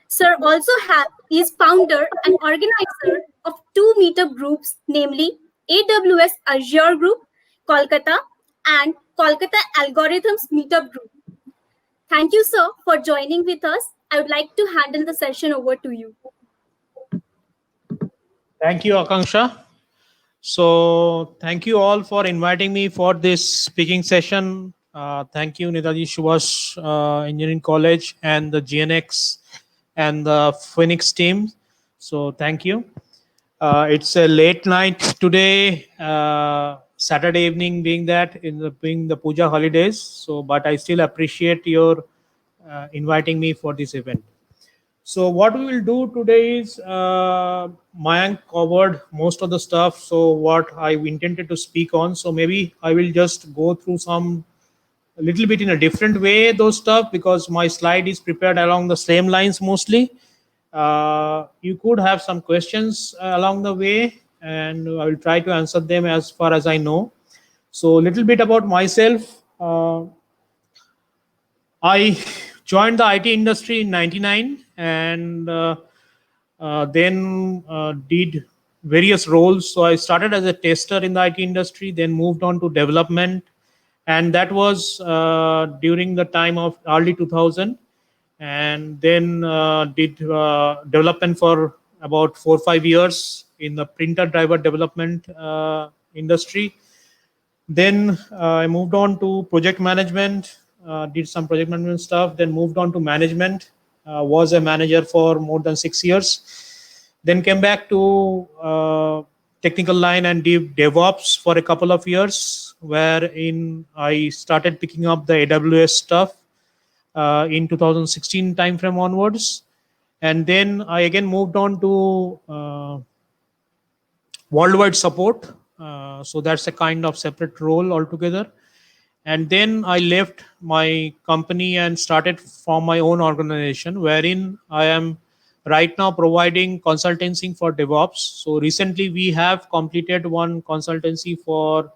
Sir also is founder and organizer of 2 meetup groups, namely AWS Azure Group, Kolkata, and Kolkata Algorithms Meetup Group. Thank you, sir, for joining with us. I would like to hand the session over to you. Thank you, Akanksha. So, thank you all for inviting me for this speaking session. Thank you, Netaji Subhash Engineering College and the GNX and the Phoenix team. So, thank you. It's a late night today, Saturday evening, being the Puja holidays. So, but I still appreciate your inviting me for this event. So what we will do today is Mayank covered most of the stuff. So what I intended to speak on. So maybe I will just go through some a little bit in a different way those stuff because my slide is prepared along the same lines mostly. You could have some questions along the way, and I will try to answer them as far as I know. So a little bit about myself. I joined the IT industry in '99 and then did various roles. So I started as a tester in the IT industry, then moved on to development, and that was during the time of early 2000. And then did development for about 4 or 5 years in the printer driver development industry. Then I moved on to project management, did some project management stuff, then moved on to management, was a manager for more than 6 years. Then came back to technical line and did DevOps for a couple of years, wherein I started picking up the AWS stuff in 2016 timeframe onwards. And then I again moved on to worldwide support. So that's a kind of separate role altogether. And then I left my company and started from my own organization, wherein I am right now providing consultancy for DevOps. So recently we have completed one consultancy for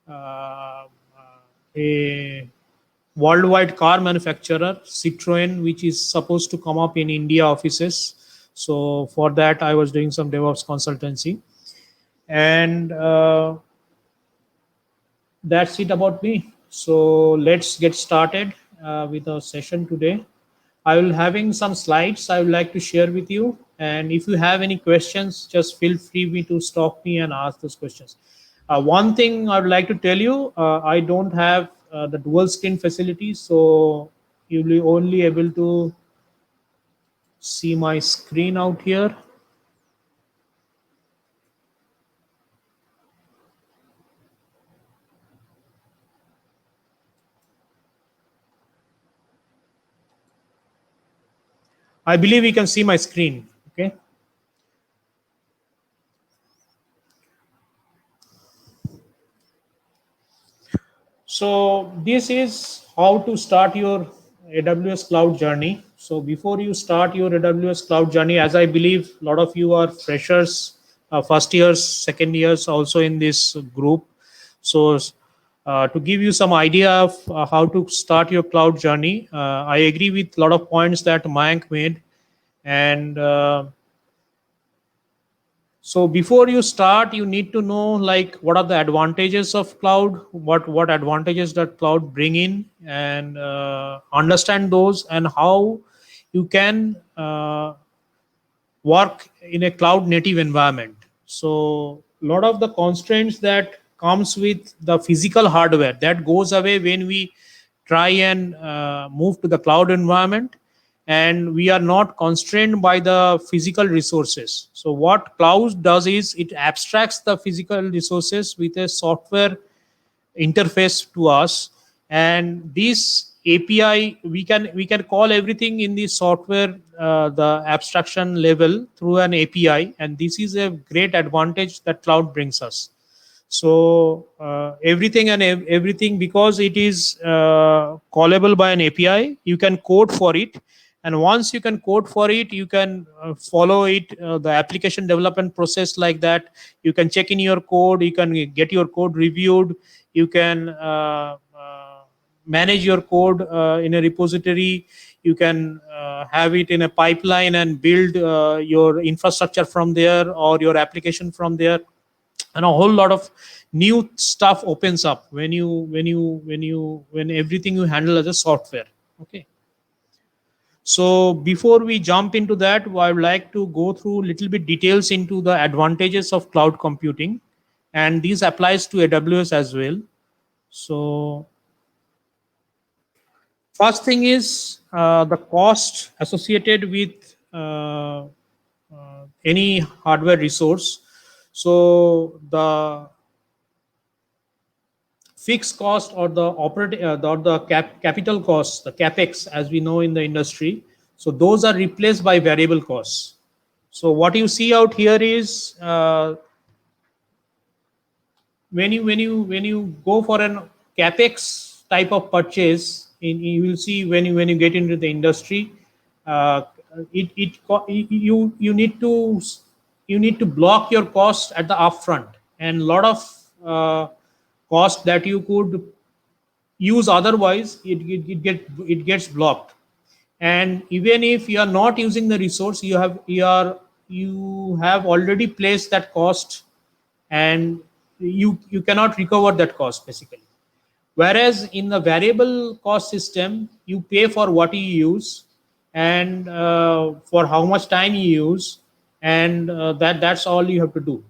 uh, a worldwide car manufacturer, Citroen, which is supposed to come up in India offices. So for that, I was doing some DevOps consultancy. And that's it about me. So let's get started with our session today. I will having some slides I would like to share with you. And if you have any questions, just feel free to stop me and ask those questions. One thing I would like to tell you, I don't have the dual screen facility, so you'll be only able to see my screen out here. I believe you can see my screen. Okay. So this is how to start your AWS cloud journey. So before you start your AWS cloud journey, as I believe a lot of you are freshers, first years, second years also in this group. So to give you some idea of how to start your cloud journey, I agree with a lot of points that Mayank made. And so before you start, you need to know like what are the advantages of cloud, what advantages that cloud bring in, and understand those and how you can work in a cloud native environment. So a lot of the constraints that comes with the physical hardware. That goes away when we try and move to the cloud environment, and we are not constrained by the physical resources. So what cloud does is it abstracts the physical resources with a software interface to us, and this API, we can call everything in the software, the abstraction level, through an API, and this is a great advantage that cloud brings us. So everything and everything, because it is callable by an API, you can code for it, and once you can code for it, you can follow it, the application development process like that. You can check in your code, you can get your code reviewed, you can manage your code in a repository, you can have it in a pipeline and build your infrastructure from there or your application from there, and a whole lot of new stuff opens up when everything you handle as a software. Okay, so before we jump into that, I would like to go through a little bit details into the advantages of cloud computing, and this applies to AWS as well. So first thing is the cost associated with any hardware resource. So the fixed cost or the capital costs, the capex, as we know in the industry, so those are replaced by variable costs. So what you see out here is when you go for an capex type of purchase, you will see when you get into the industry, you need to block your cost at the upfront, and a lot of cost that you could use otherwise, it gets blocked. And even if you are not using the resource, you have already placed that cost, and you cannot recover that cost basically. Whereas in the variable cost system, you pay for what you use, and for how much time you use, and that's all you have to do.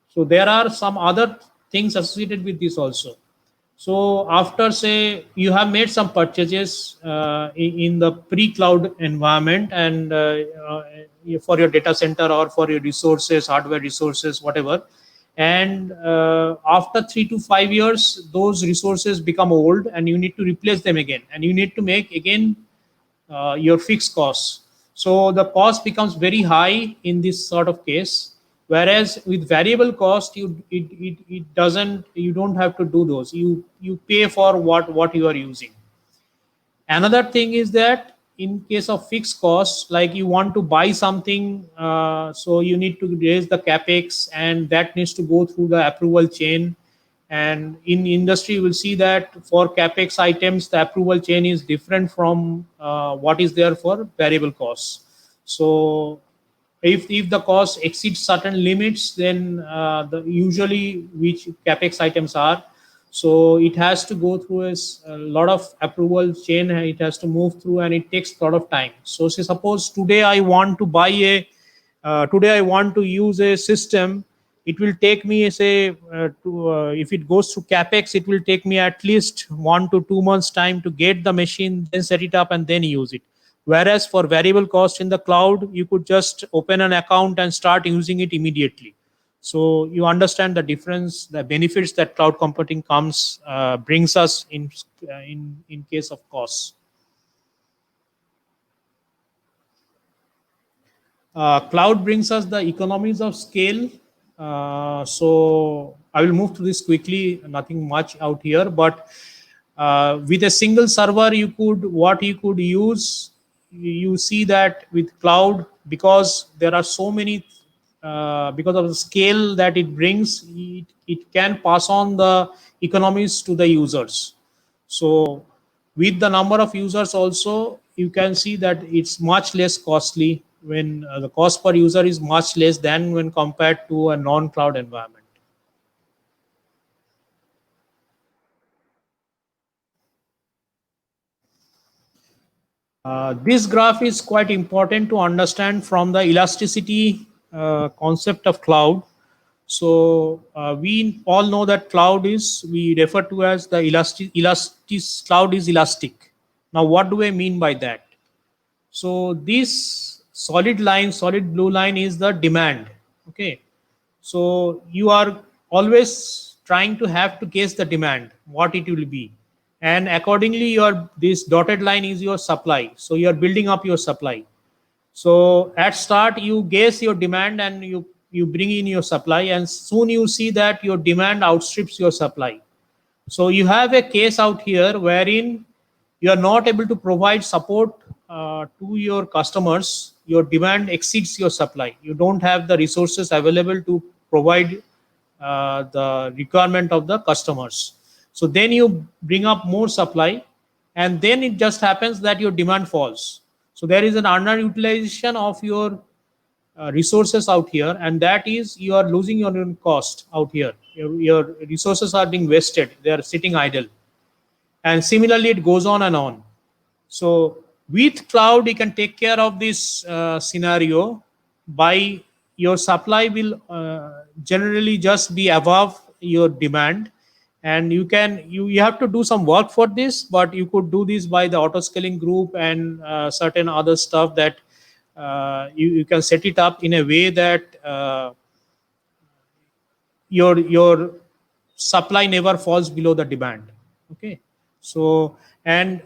So there are some other things associated with this also. So after, say, you have made some purchases in the pre-cloud environment, and for your data center or for your resources, hardware resources, whatever, and after 3 to 5 years, those resources become old, and you need to replace them again, and you need to make again your fixed costs. So the cost becomes very high in this sort of case. Whereas with variable cost, you don't have to do those. You pay for what you are using. Another thing is that in case of fixed costs, like you want to buy something, so you need to raise the capex, and that needs to go through the approval chain. And in industry, you will see that for capex items, the approval chain is different from what is there for variable costs. So if the cost exceeds certain limits, then usually which capex items are, so it has to go through a lot of approval chain, and it has to move through, and it takes a lot of time. So say suppose today I want to buy today I want to use a system, it will take me, say, if it goes through capex, it will take me at least 1 to 2 months time to get the machine, then set it up, and then use it. Whereas for variable cost in the cloud, you could just open an account and start using it immediately. So you understand the difference, the benefits that cloud computing brings us in case of costs. Cloud brings us the economies of scale. So I will move through this quickly. Nothing much out here, but with a single server, what you could use. You see that with cloud, because there are so many, because of the scale that it brings, it can pass on the economies to the users. So with the number of users also, you can see that it's much less costly when the cost per user is much less than when compared to a non-cloud environment. This graph is quite important to understand from the elasticity concept of cloud. So we all know that cloud is, we refer to as the cloud is elastic. Now, what do I mean by that? So this solid line, solid blue line is the demand. Okay. So you are always trying to have to guess the demand, what it will be. And accordingly, your this dotted line is your supply. So you are building up your supply. So at start, you guess your demand and you bring in your supply, and soon you see that your demand outstrips your supply. So you have a case out here wherein you are not able to provide support to your customers. Your demand exceeds your supply. You don't have the resources available to provide the requirement of the customers. So then you bring up more supply, and then it just happens that your demand falls. So there is an underutilization of your resources out here, and that is you are losing your own cost out here. Your resources are being wasted, they are sitting idle, and similarly it goes on and on. So with cloud you can take care of this scenario by your supply will generally just be above your demand, and you have to do some work for this, but you could do this by the auto scaling group and certain other stuff that you can set it up in a way that your supply never falls below the demand. Okay. So, and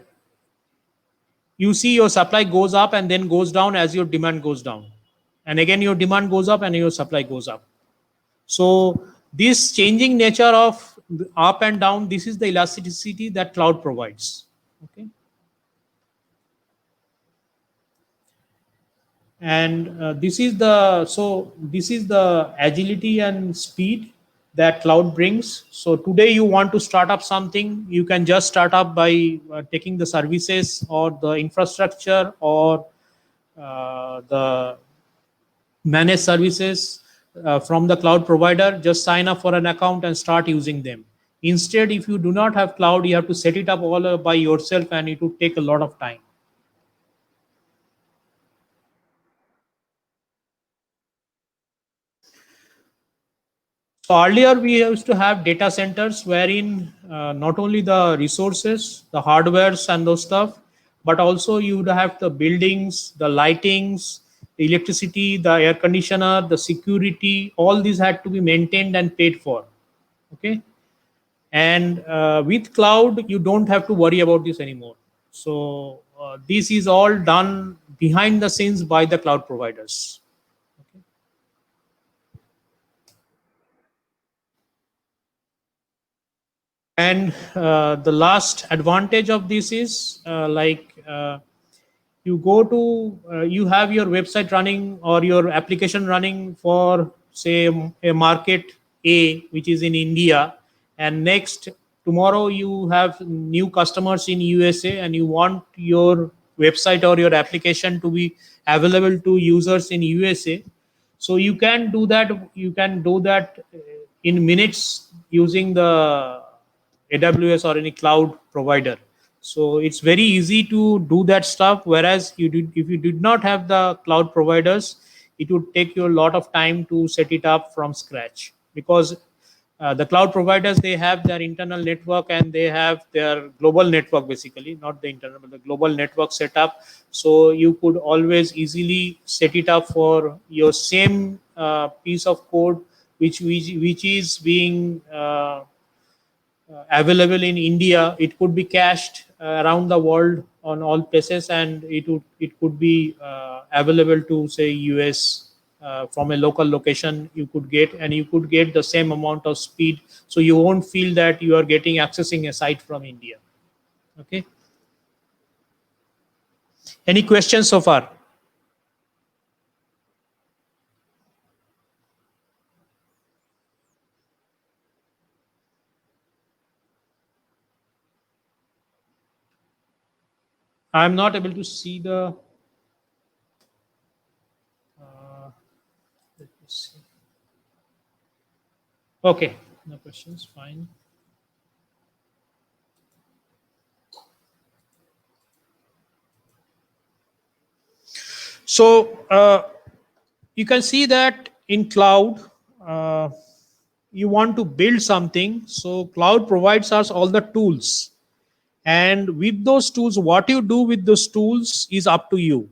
you see your supply goes up and then goes down as your demand goes down, and again your demand goes up and your supply goes up. So this changing nature of up and down, this is the elasticity that cloud provides. Okay. And this is the agility and speed that cloud brings. So today you want to start up something, you can just start up by taking the services or the infrastructure or the managed services from the cloud provider. Just sign up for an account and start using them. Instead, if you do not have cloud, you have to set it up all by yourself, and it would take a lot of time. So earlier we used to have data centers wherein not only the resources, the hardwares and those stuff, but also you would have the buildings, the lightings, the electricity, the air conditioner, the security. All these had to be maintained and paid for. Okay, and with cloud you don't have to worry about this anymore. So this is all done behind the scenes by the cloud providers. And the last advantage of this is you go to you have your website running or your application running for say a market A which is in India, and next tomorrow you have new customers in USA and you want your website or your application to be available to users in USA. So you can do that, in minutes using the AWS or any cloud provider. So it's very easy to do that stuff. Whereas if you did not have the cloud providers, it would take you a lot of time to set it up from scratch, because the cloud providers, they have their internal network and they have their global network, basically not the internal but the global network set up. So you could always easily set it up for your same piece of code which is being available in India. It could be cached around the world on all places, and it could be available to say US from a local location. You could get, and you could get the same amount of speed, so you won't feel that you are getting accessing a site from India. Okay. Any questions so far? I'm not able to see the. Let me see. Okay, no questions. Fine. So you can see that in cloud, you want to build something, so cloud provides us all the tools, and with those tools, what you do with those tools is up to you.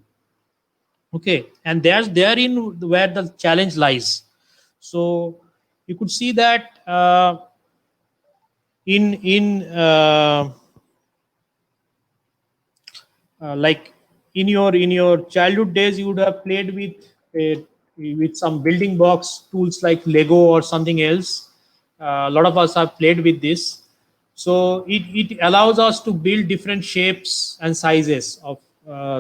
Okay, and therein where the challenge lies. So you could see that in like in your childhood days, you would have played with some building blocks tools like Lego or something else. A lot of us have played with this. So it allows us to build different shapes and sizes of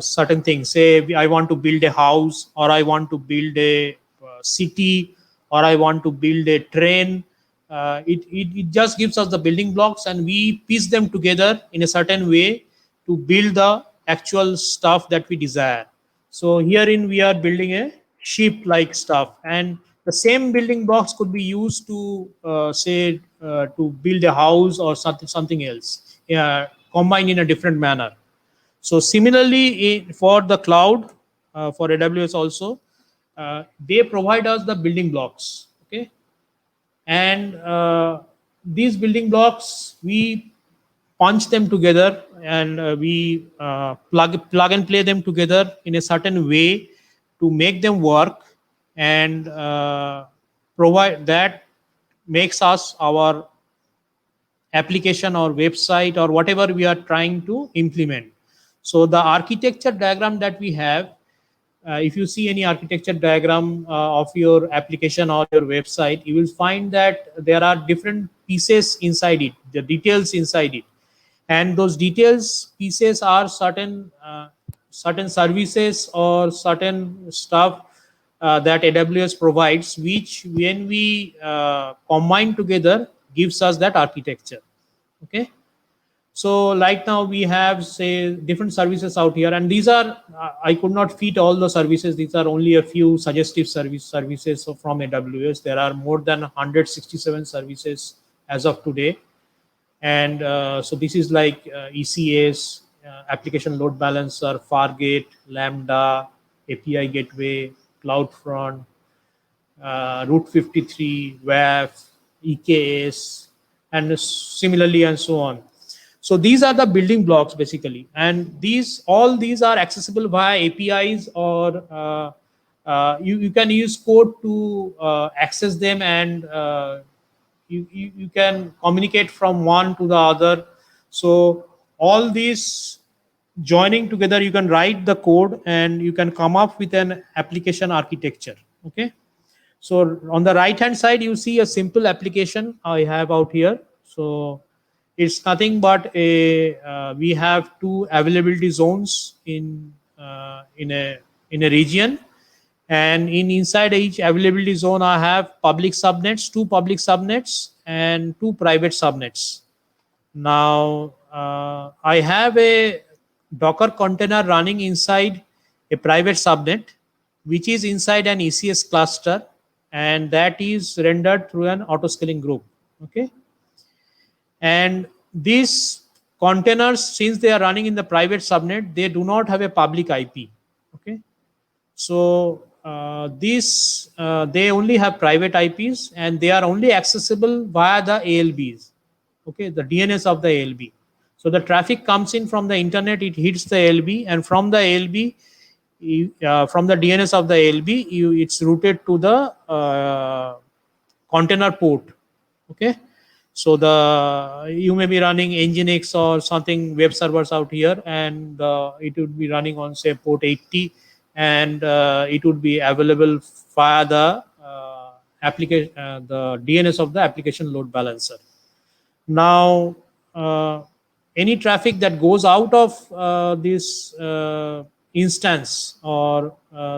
certain things. Say I want to build a house, or I want to build a city, or I want to build a train. It just gives us the building blocks, and we piece them together in a certain way to build the actual stuff that we desire. So herein we are building a sheep like stuff, and the same building blocks could be used to say to build a house or something else, combined in a different manner. So similarly, for the cloud, for AWS also, they provide us the building blocks. Okay, and these building blocks we punch them together, and we plug and play them together in a certain way to make them work, and provide that makes us our application or website or whatever we are trying to implement. So the architecture diagram that we have, if you see any architecture diagram of your application or your website, you will find that there are different pieces inside it, the details inside it, and those details pieces are certain services or certain stuff that AWS provides, which when we combine together gives us that architecture. Okay, so right now we have say different services out here, and these are I could not fit all the services. These are only a few suggestive services from AWS. There are more than 167 services as of today, and so this is like ECS, application load balancer, Fargate, Lambda, API gateway, CloudFront, Route 53, WAF, EKS, and similarly and so on. So these are the building blocks basically, and all these are accessible via APIs, or you can use code to access them, and you can communicate from one to the other. So all these joining together, you can write the code and you can come up with an application architecture. Okay, so on the right hand side you see a simple application I have out here. So it's nothing but a we have two availability zones in a region, and inside each availability zone I have public subnets, two public subnets and two private subnets. Now I have a Docker container running inside a private subnet, which is inside an ECS cluster, and that is rendered through an autoscaling group. Okay, and these containers, since they are running in the private subnet, they do not have a public IP. Okay, so they only have private IPs, and they are only accessible via the ALBs. Okay, the DNS of the ALB. So the traffic comes in from the internet, it hits the ALB, and from the ALB, from the DNS of the ALB, it's routed to the container port. Okay, so you may be running Nginx or something web servers out here, and it would be running on say port 80, and it would be available via the application, the DNS of the application load balancer. Now any traffic that goes out of this instance or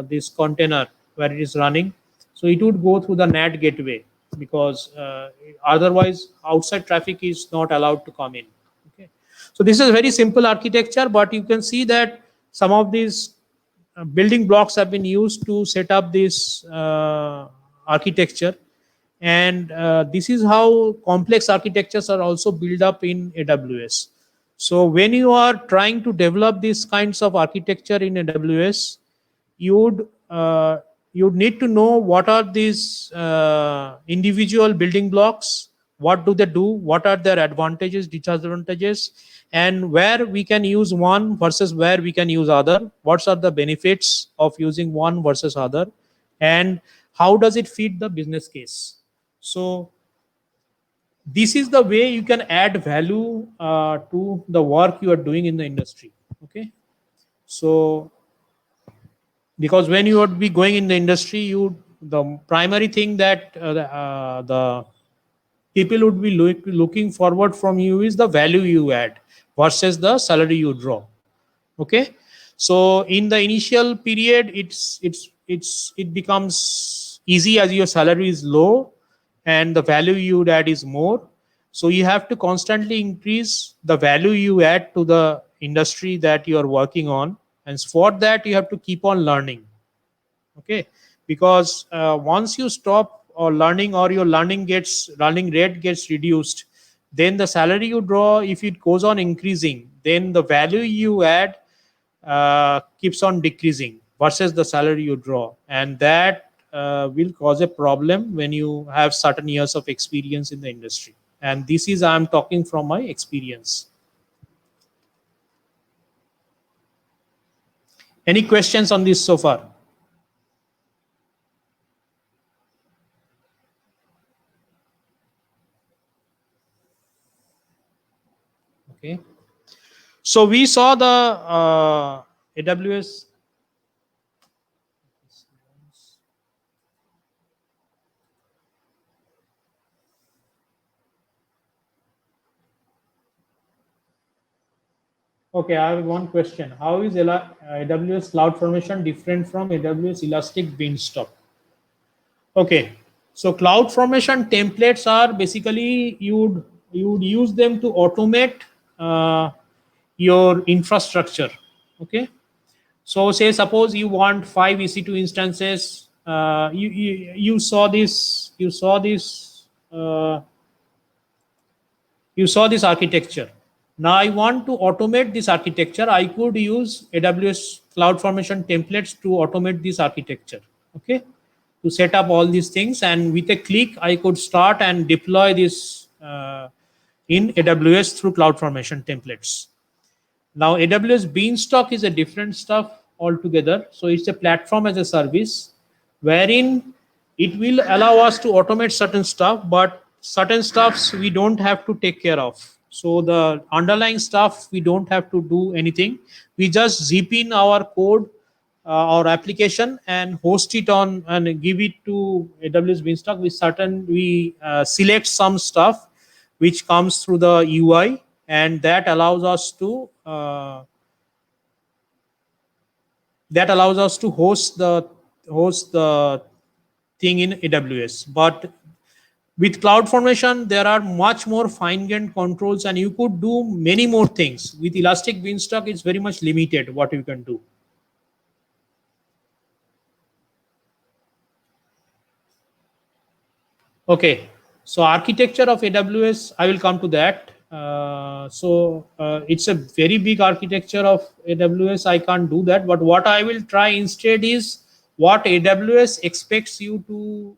this container where it is running, so it would go through the NAT gateway, because otherwise outside traffic is not allowed to come in. Okay, so this is a very simple architecture, but you can see that some of these building blocks have been used to set up this architecture, and this is how complex architectures are also built up in AWS. So when you are trying to develop these kinds of architecture in AWS, you would you need to know what are these individual building blocks, what do they do, what are their advantages, disadvantages, and where we can use one versus where we can use other, what are the benefits of using one versus other, and how does it fit the business case. So this is the way you can add value to the work you are doing in the industry. Okay, so because when you would be going in the industry, you the primary thing that the people would be looking forward from you is the value you add versus the salary you draw. Okay, so in the initial period, it becomes easy as your salary is low and the value you add is more. So you have to constantly increase the value you add to the industry that you are working on, and for that you have to keep on learning. Okay, because once you stop or learning, or your learning rate gets reduced, then the salary you draw, if it goes on increasing, then the value you add keeps on decreasing versus the salary you draw, and that will cause a problem when you have certain years of experience in the industry. And this is, I'm talking from my experience. Any questions on this so far? Okay, so we saw the AWS. Okay, I have one question. How is AWS CloudFormation different from AWS Elastic Beanstalk? Okay, so CloudFormation templates are basically you would use them to automate your infrastructure. Okay, so say suppose you want 5 EC2 instances. You saw this architecture. Now I want to automate this architecture. I could use AWS CloudFormation templates to automate this architecture. Okay, to set up all these things, and with a click I could start and deploy this in AWS through CloudFormation templates. Now AWS Beanstalk is a different stuff altogether. So it's a platform as a service wherein it will allow us to automate certain stuff, but certain stuffs we don't have to take care of. So the underlying stuff we don't have to do anything. We just zip in our code, our application, and host it on and give it to AWS Beanstalk. We select some stuff which comes through the UI, and that allows us to host the thing in AWS. But with CloudFormation, there are much more fine-grained controls, and you could do many more things. With Elastic Beanstalk, it's very much limited what you can do. Okay, so architecture of AWS, I will come to that. It's a very big architecture of AWS. I can't do that, but what I will try instead is what AWS expects you to,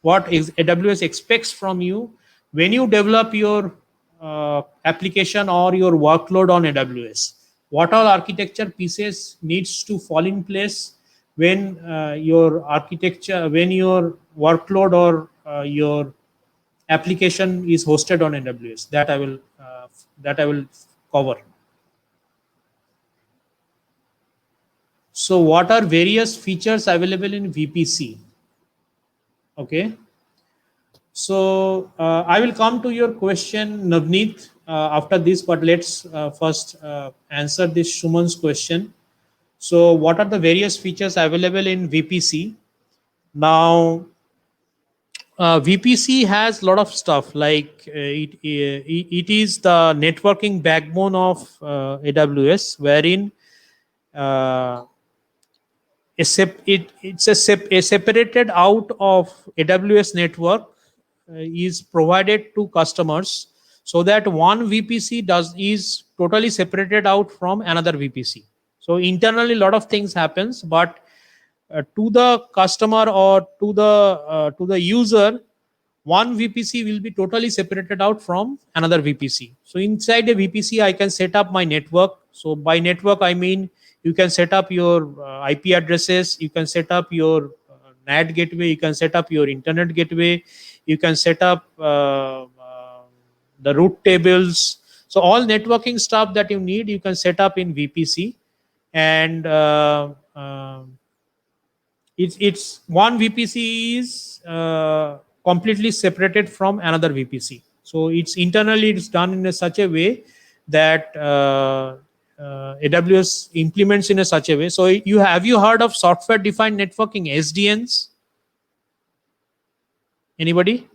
what is AWS expects from you when you develop your application or your workload on AWS. What all architecture pieces needs to fall in place when your architecture, when your workload or your application is hosted on AWS. That I will cover. So what are various features available in VPC? Okay, so I will come to your question, Navneet, after this, but let's first answer this Shuman's question. So what are the various features available in VPC? Now, VPC has a lot of stuff, like it is the networking backbone of AWS, wherein a separated out of AWS network is provided to customers, so that one VPC is totally separated out from another VPC. So internally, a lot of things happens, but to the customer or to the user, one VPC will be totally separated out from another VPC. So inside a VPC, I can set up my network. So by network, I mean you can set up your IP addresses, you can set up your NAT gateway, you can set up your internet gateway, you can set up the route tables. So all networking stuff that you need, you can set up in VPC, and it's one VPC is completely separated from another VPC. So it's internally it's done in such a way that AWS implements in such a way. So you heard of software defined networking, SDNs? Anybody?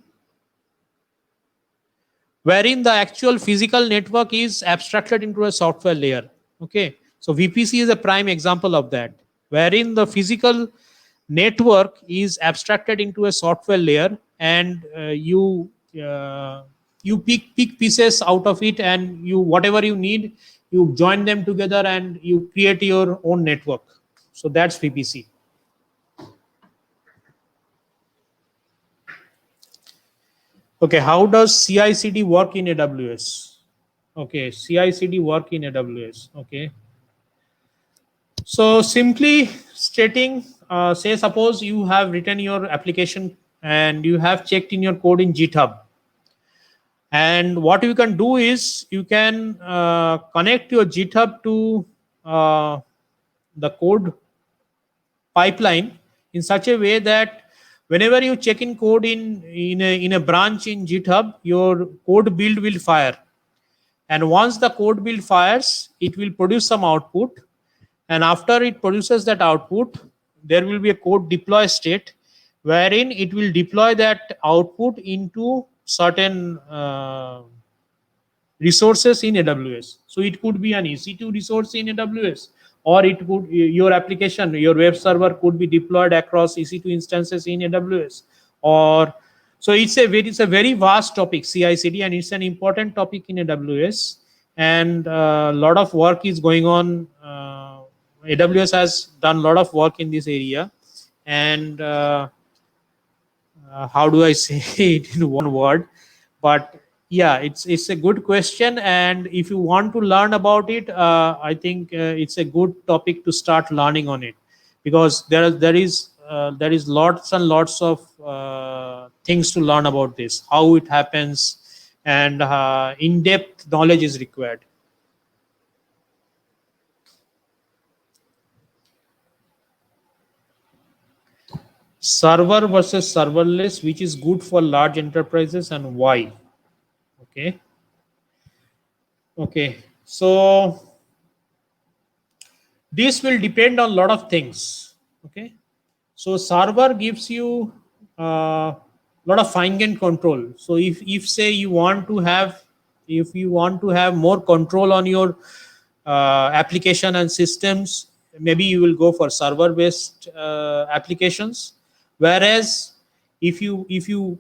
Wherein the actual physical network is abstracted into a software layer. Okay, so VPC is a prime example of that, wherein the physical network is abstracted into a software layer, and you pick pieces out of it, and you whatever you need, you join them together and you create your own network. So that's VPC. Okay, how does CI/CD work in AWS? Okay, CI/CD work in AWS. Okay, so simply stating, say suppose you have written your application and you have checked in your code in GitHub, and what you can do is you can connect your GitHub to the code pipeline in such a way that whenever you check in code in a branch in GitHub, your code build will fire, and once the code build fires, it will produce some output, and after it produces that output, there will be a code deploy state wherein it will deploy that output into certain resources in AWS. So it could be an EC2 resource in AWS, or it could your application, your web server could be deployed across EC2 instances in AWS, or so it's a very vast topic, CI/CD, and it's an important topic in AWS, and a lot of work is going on. AWS has done a lot of work in this area, and how do I say it in one word? But yeah, it's a good question, and if you want to learn about it, I think it's a good topic to start learning on it, because there is lots and lots of things to learn about this, how it happens, and in-depth knowledge is required. Server versus serverless, which is good for large enterprises and why? Okay, so this will depend on a lot of things. Okay, so server gives you a lot of fine-grained control. So if say you want to have more control on your application and systems, maybe you will go for server-based applications. Whereas if you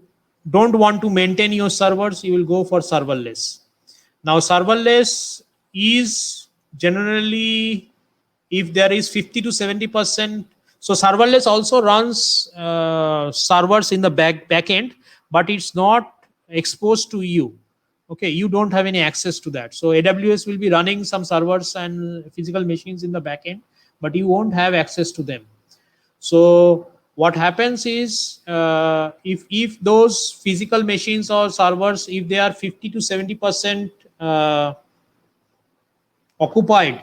don't want to maintain your servers, you will go for serverless. Now serverless is generally, if there is 50 to 70%, so serverless also runs servers in the back end, but it's not exposed to you. Okay, you don't have any access to that. So AWS will be running some servers and physical machines in the back end, but you won't have access to them. So what happens is, if those physical machines or servers, if they are 50 to 70% occupied,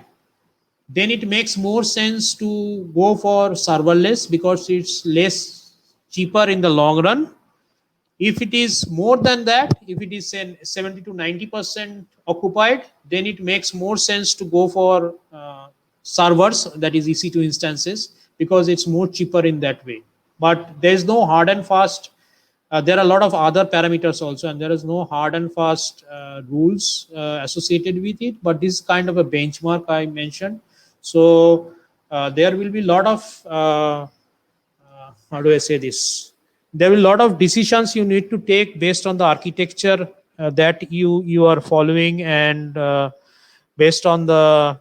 then it makes more sense to go for serverless, because it's less cheaper in the long run. If it is more than that, if it is 70 to 90% occupied, then it makes more sense to go for servers, that is EC2 instances, because it's more cheaper in that way. But there is no hard and fast. There are a lot of other parameters also, and there is no hard and fast rules associated with it. But this is kind of a benchmark I mentioned. So there will be a lot of how do I say this? There will be a lot of decisions you need to take based on the architecture that you are following, and based on the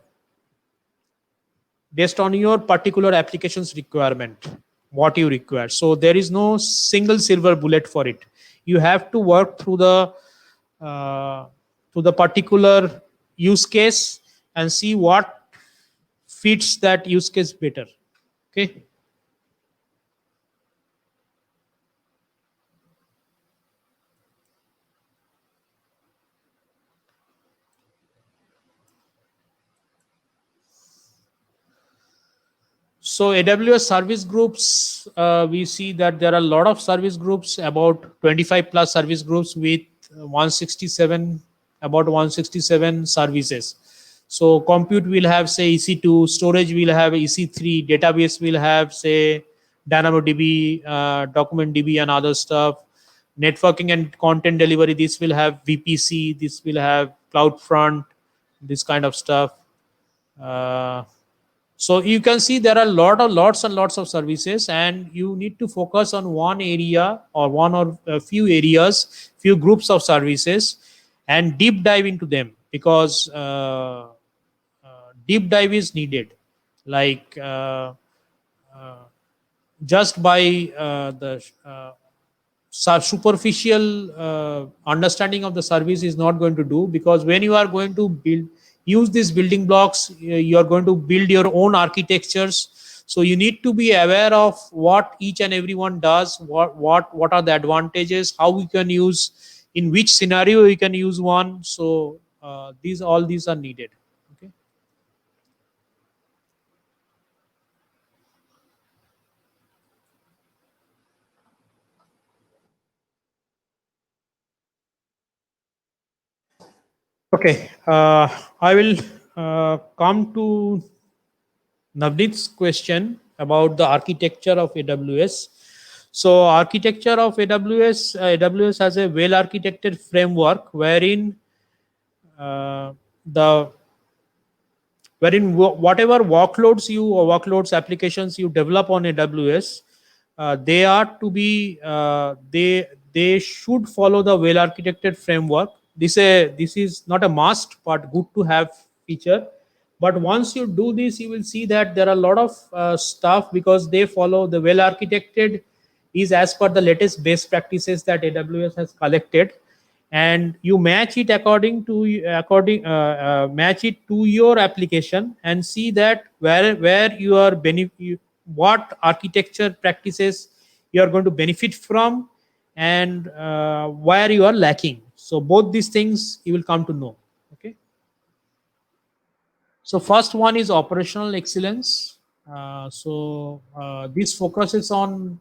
based on your particular application's requirement, what you require. So there is no single silver bullet for it. You have to work through the particular use case and see what fits that use case better. Okay. So AWS service groups, we see that there are a lot of service groups, about 25 plus service groups with 167, about 167 services. So compute will have say EC2, storage will have EC3, database will have say DynamoDB, DocumentDB and other stuff. Networking and content delivery, this will have VPC, this will have CloudFront, this kind of stuff. So you can see there are lots and lots of services, and you need to focus on one area or one or a few areas, few groups of services, and deep dive into them, because deep dive is needed. Like just by the superficial understanding of the service is not going to do, because when you are going to use these building blocks, you are going to build your own architectures. So you need to be aware of what each and everyone does, what are the advantages, how we can use, in which scenario we can use one. So all these are needed. Okay. Okay, I will come to Navneet's question about the architecture of AWS. So architecture of AWS, AWS has a well-architected framework wherein whatever workloads applications you develop on AWS, they are to be they should follow the well-architected framework. This is not a must, but good to have feature. But once you do this, you will see that there are a lot of stuff, because they follow the well-architected is as per the latest best practices that AWS has collected, and you match it match it to your application, and see that where you are what architecture practices you are going to benefit from, and where you are lacking. So both these things you will come to know. Okay. So first one is operational excellence. This focuses on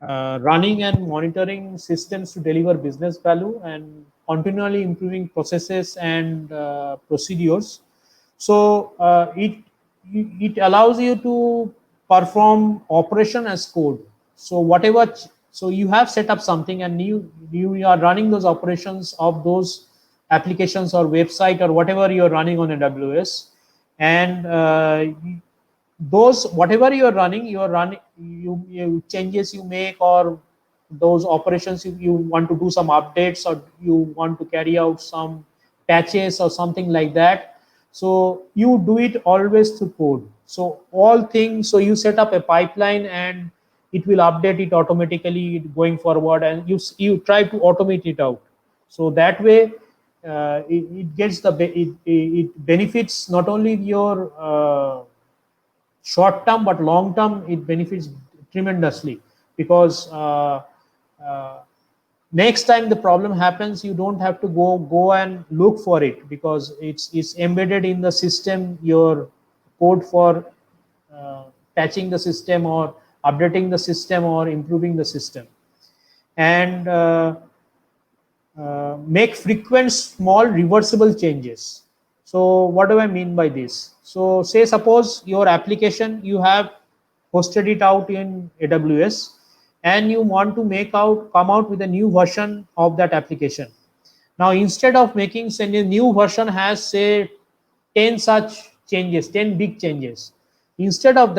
running and monitoring systems to deliver business value, and continually improving processes and procedures. So it allows you to perform operation as code. So so you have set up something, and you are running those operations of those applications or website or whatever you are running on AWS, and those whatever you are running, you changes you make, or those operations, you want to do some updates, or you want to carry out some patches or something like that. So you do it always through code. So all things, so you set up a pipeline, and it will update it automatically going forward, and you try to automate it out. So that way it gets it benefits not only your short term, but long term it benefits tremendously, because next time the problem happens, you don't have to go and look for it, because it's embedded in the system, your code for patching the system or updating the system or improving the system. And make frequent small reversible changes. So what do I mean by this? So say suppose your application, you have hosted it out in AWS, and you want to come out with a new version of that application. Now instead of making, say, a new version has say 10 such changes, 10 big changes, instead of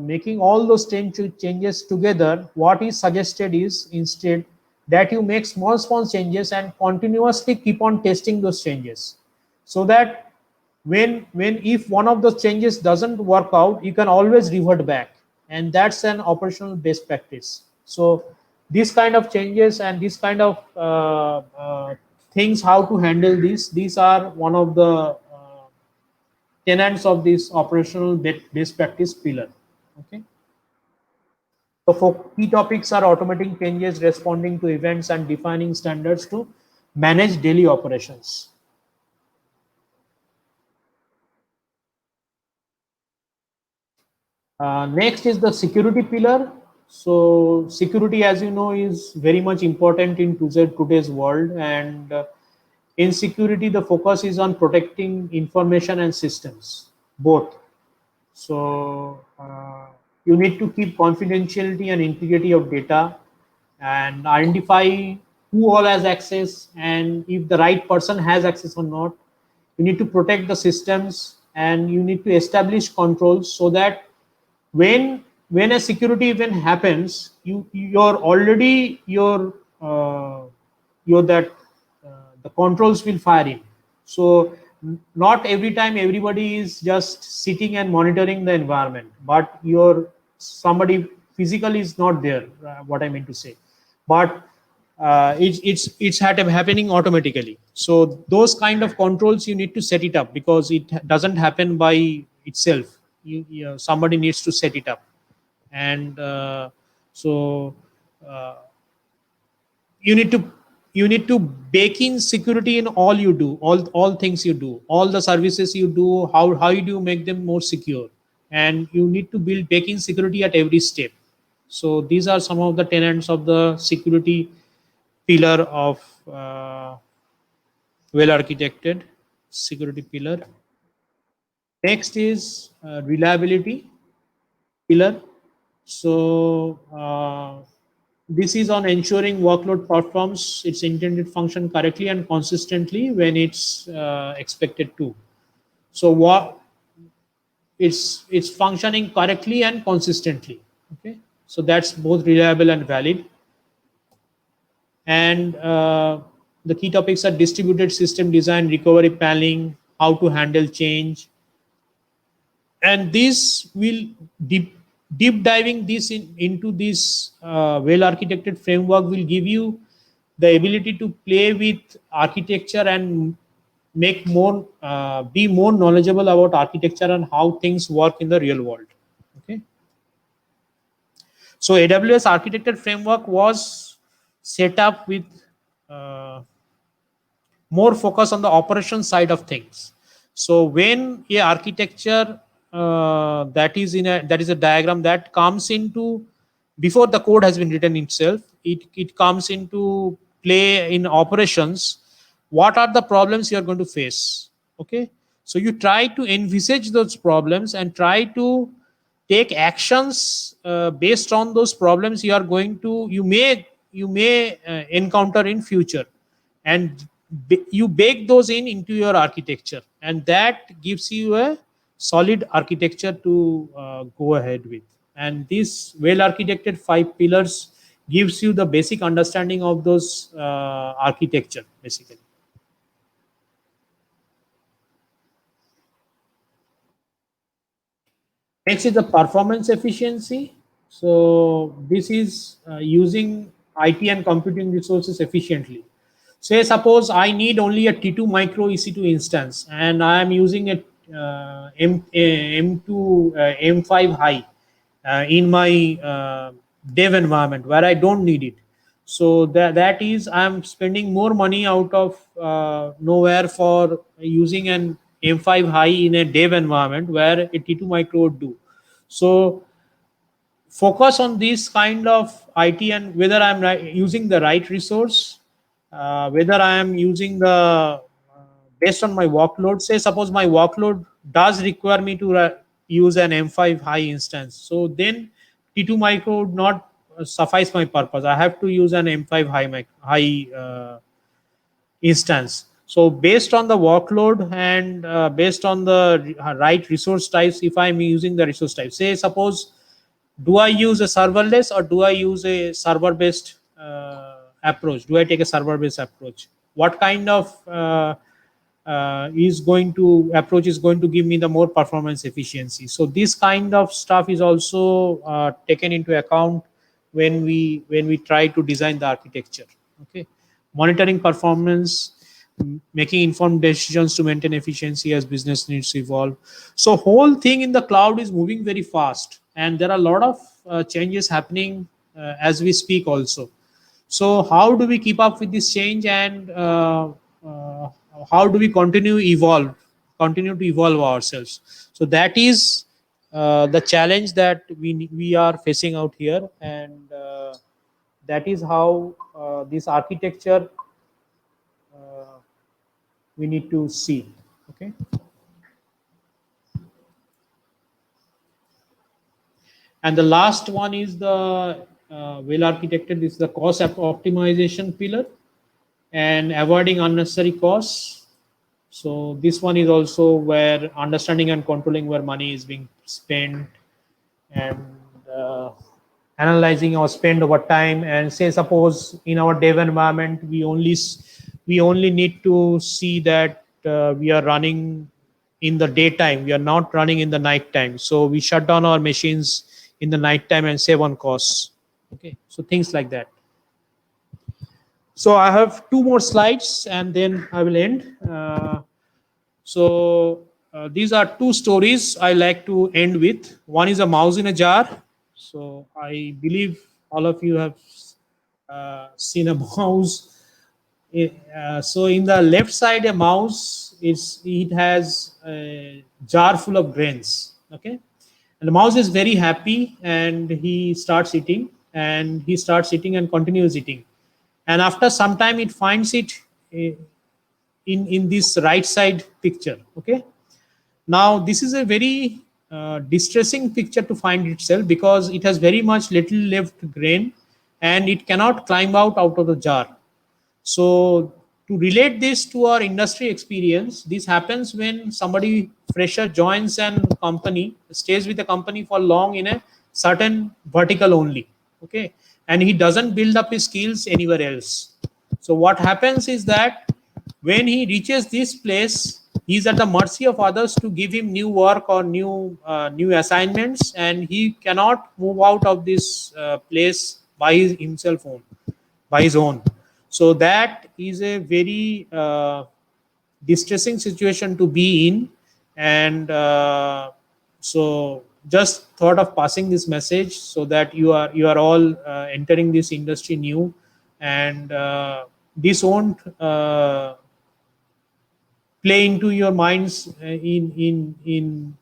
making all those 10 changes together, what is suggested is instead that you make small changes and continuously keep on testing those changes, so that when if one of those changes doesn't work out, you can always revert back, and that's an operational best practice. So these kind of changes and this kind of things, how to handle these are one of the tenets of this operational best practice pillar. Okay. So for key topics are automating changes, responding to events, and defining standards to manage daily operations. Next is the security pillar. So security, as you know, is very much important in today's world, and in security, the focus is on protecting information and systems, both. So you need to keep confidentiality and integrity of data, and identify who all has access, and if the right person has access or not. You need to protect the systems, and you need to establish controls so that when a security event happens, you're already your that the controls will fire in. So not every time everybody is just sitting and monitoring the environment, but your somebody physically is not there. What I mean to say, but it's happening automatically. So those kind of controls you need to set it up, because it doesn't happen by itself. Somebody needs to set it up, and so uh, you need to bake in security in all you do, all things you do, all the services you do. How do you make them more secure? And you need to bake in security at every step. So these are some of the tenets of the security pillar of well architected security pillar. Next is reliability pillar. So this is on ensuring workload performs its intended function correctly and consistently when it's expected to. So what it's functioning correctly and consistently. Okay, so that's both reliable and valid. And the key topics are distributed system design, recovery planning, how to handle change, and this will deep diving this into this well architected framework will give you the ability to play with architecture and make more be more knowledgeable about architecture and how things work in the real world. Okay, so AWS architected framework was set up with uh, more focus on the operation side of things. So when a architecture that is a diagram that comes into before the code has been written itself, it comes into play in operations. What are the problems you are going to face? Okay, so you try to envisage those problems and try to take actions based on those problems you may encounter in future, and you bake those into your architecture, and that gives you a solid architecture to go ahead with. And this well architected 5 pillars gives you the basic understanding of those architecture basically. Next is the performance efficiency. So this is using IT and computing resources efficiently. Say suppose I need only a T2 micro EC2 instance, and I am using a M2 M5 high in my dev environment where I don't need it. So that is I'm spending more money out of nowhere for using an M5 high in a dev environment where a T2 micro would do. So focus on this kind of IT, and whether I'm using the right resource, whether I am using the based on my workload. Say suppose my workload does require me to use an M5 high instance, so then T2 micro would not suffice my purpose. I have to use an M5 high instance. So based on the workload and based on the right resource types, if I'm using the resource type, say suppose, do I use a serverless or do I use a server based approach? Do I take a server based approach? What kind of is going to give me the more performance efficiency. So this kind of stuff is also taken into account when we try to design the architecture. Okay, monitoring performance, making informed decisions to maintain efficiency as business needs evolve. So whole thing in the cloud is moving very fast, and there are a lot of changes happening as we speak also. So how do we keep up with this change, and uh, how do we continue to evolve ourselves? So that is the challenge that we are facing out here, and that is how this architecture uh, we need to see. Okay. And the last one is the well architected. This is the cost optimization pillar and avoiding unnecessary costs. So this one is also where understanding and controlling where money is being spent, and uh, analyzing our spend over time. And say suppose in our dev environment we only need to see that we are running in the daytime, we are not running in the night time, so we shut down our machines in the night time and save on costs. Okay, so things like that. So I have two more slides and then I will end. So these are two stories I like to end with. One is a mouse in a jar. So I believe all of you have seen a mouse. So in the left side, a mouse it has a jar full of grains. Okay, and the mouse is very happy and he starts eating, and continues eating, and after some time it finds it uh, in this right side picture. Okay, now this is a very distressing picture to find itself, because it has very much little left grain and it cannot climb out of the jar. So to relate this to our industry experience, this happens when somebody fresher joins an company, stays with the company for long in a certain vertical only. Okay, and he doesn't build up his skills anywhere else. So what happens is that when he reaches this place, he's at the mercy of others to give him new work or new assignments, and he cannot move out of this place by his own. So that is a very distressing situation to be in, and so just thought of passing this message so that you are all entering this industry new, and this won't play into your minds in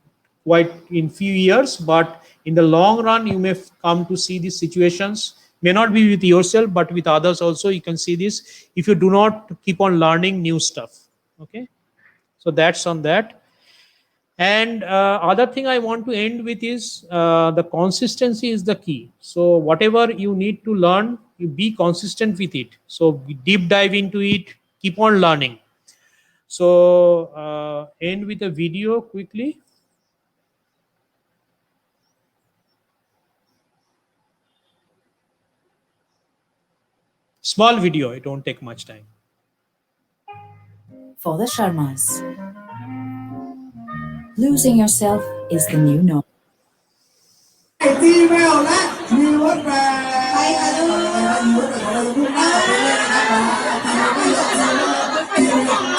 quite in few years, but in the long run you may come to see these situations, may not be with yourself but with others also. You can see this if you do not keep on learning new stuff. Okay, so that's on that. And other thing I want to end with is the consistency is the key. So whatever you need to learn, you be consistent with it. So deep dive into it, keep on learning. So end with a video quickly. Small video, it won't take much time. For the Sharmas, losing yourself is the new norm. ที่แววและมีรถแรงไปกันเลยมีรถแรงทุกท่านไปเลยนะครับที่ไม่ยอม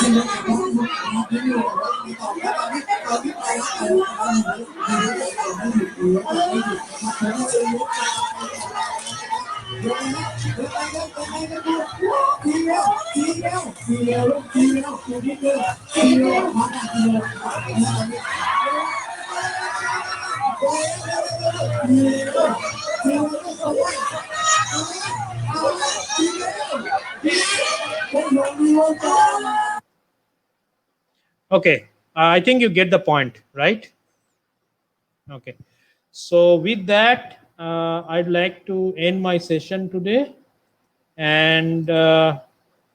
Okay, I think you get the point, right? Okay, so with that, I'd like to end my session today, and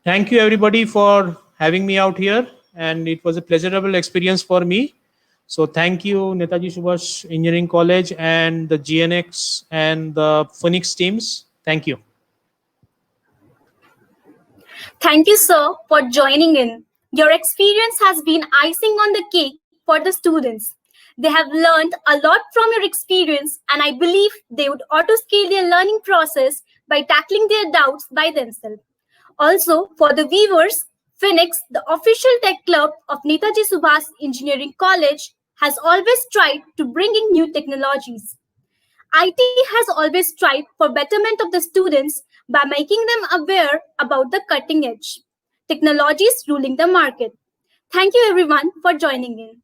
thank you everybody for having me out here, and it was a pleasurable experience for me. So thank you, Netaji Subhash Engineering College and the GNX and the Phoenix teams. Thank you. Thank you, sir, for joining in. Your experience has been icing on the cake for the students. They have learned a lot from your experience, and I believe they would auto-scale their learning process by tackling their doubts by themselves. Also, for the viewers, Phoenix, the official tech club of Netaji Subhas Engineering College, has always tried to bring in new technologies. IT has always strived for betterment of the students by making them aware about the cutting edge technologies ruling the market. Thank you everyone for joining in.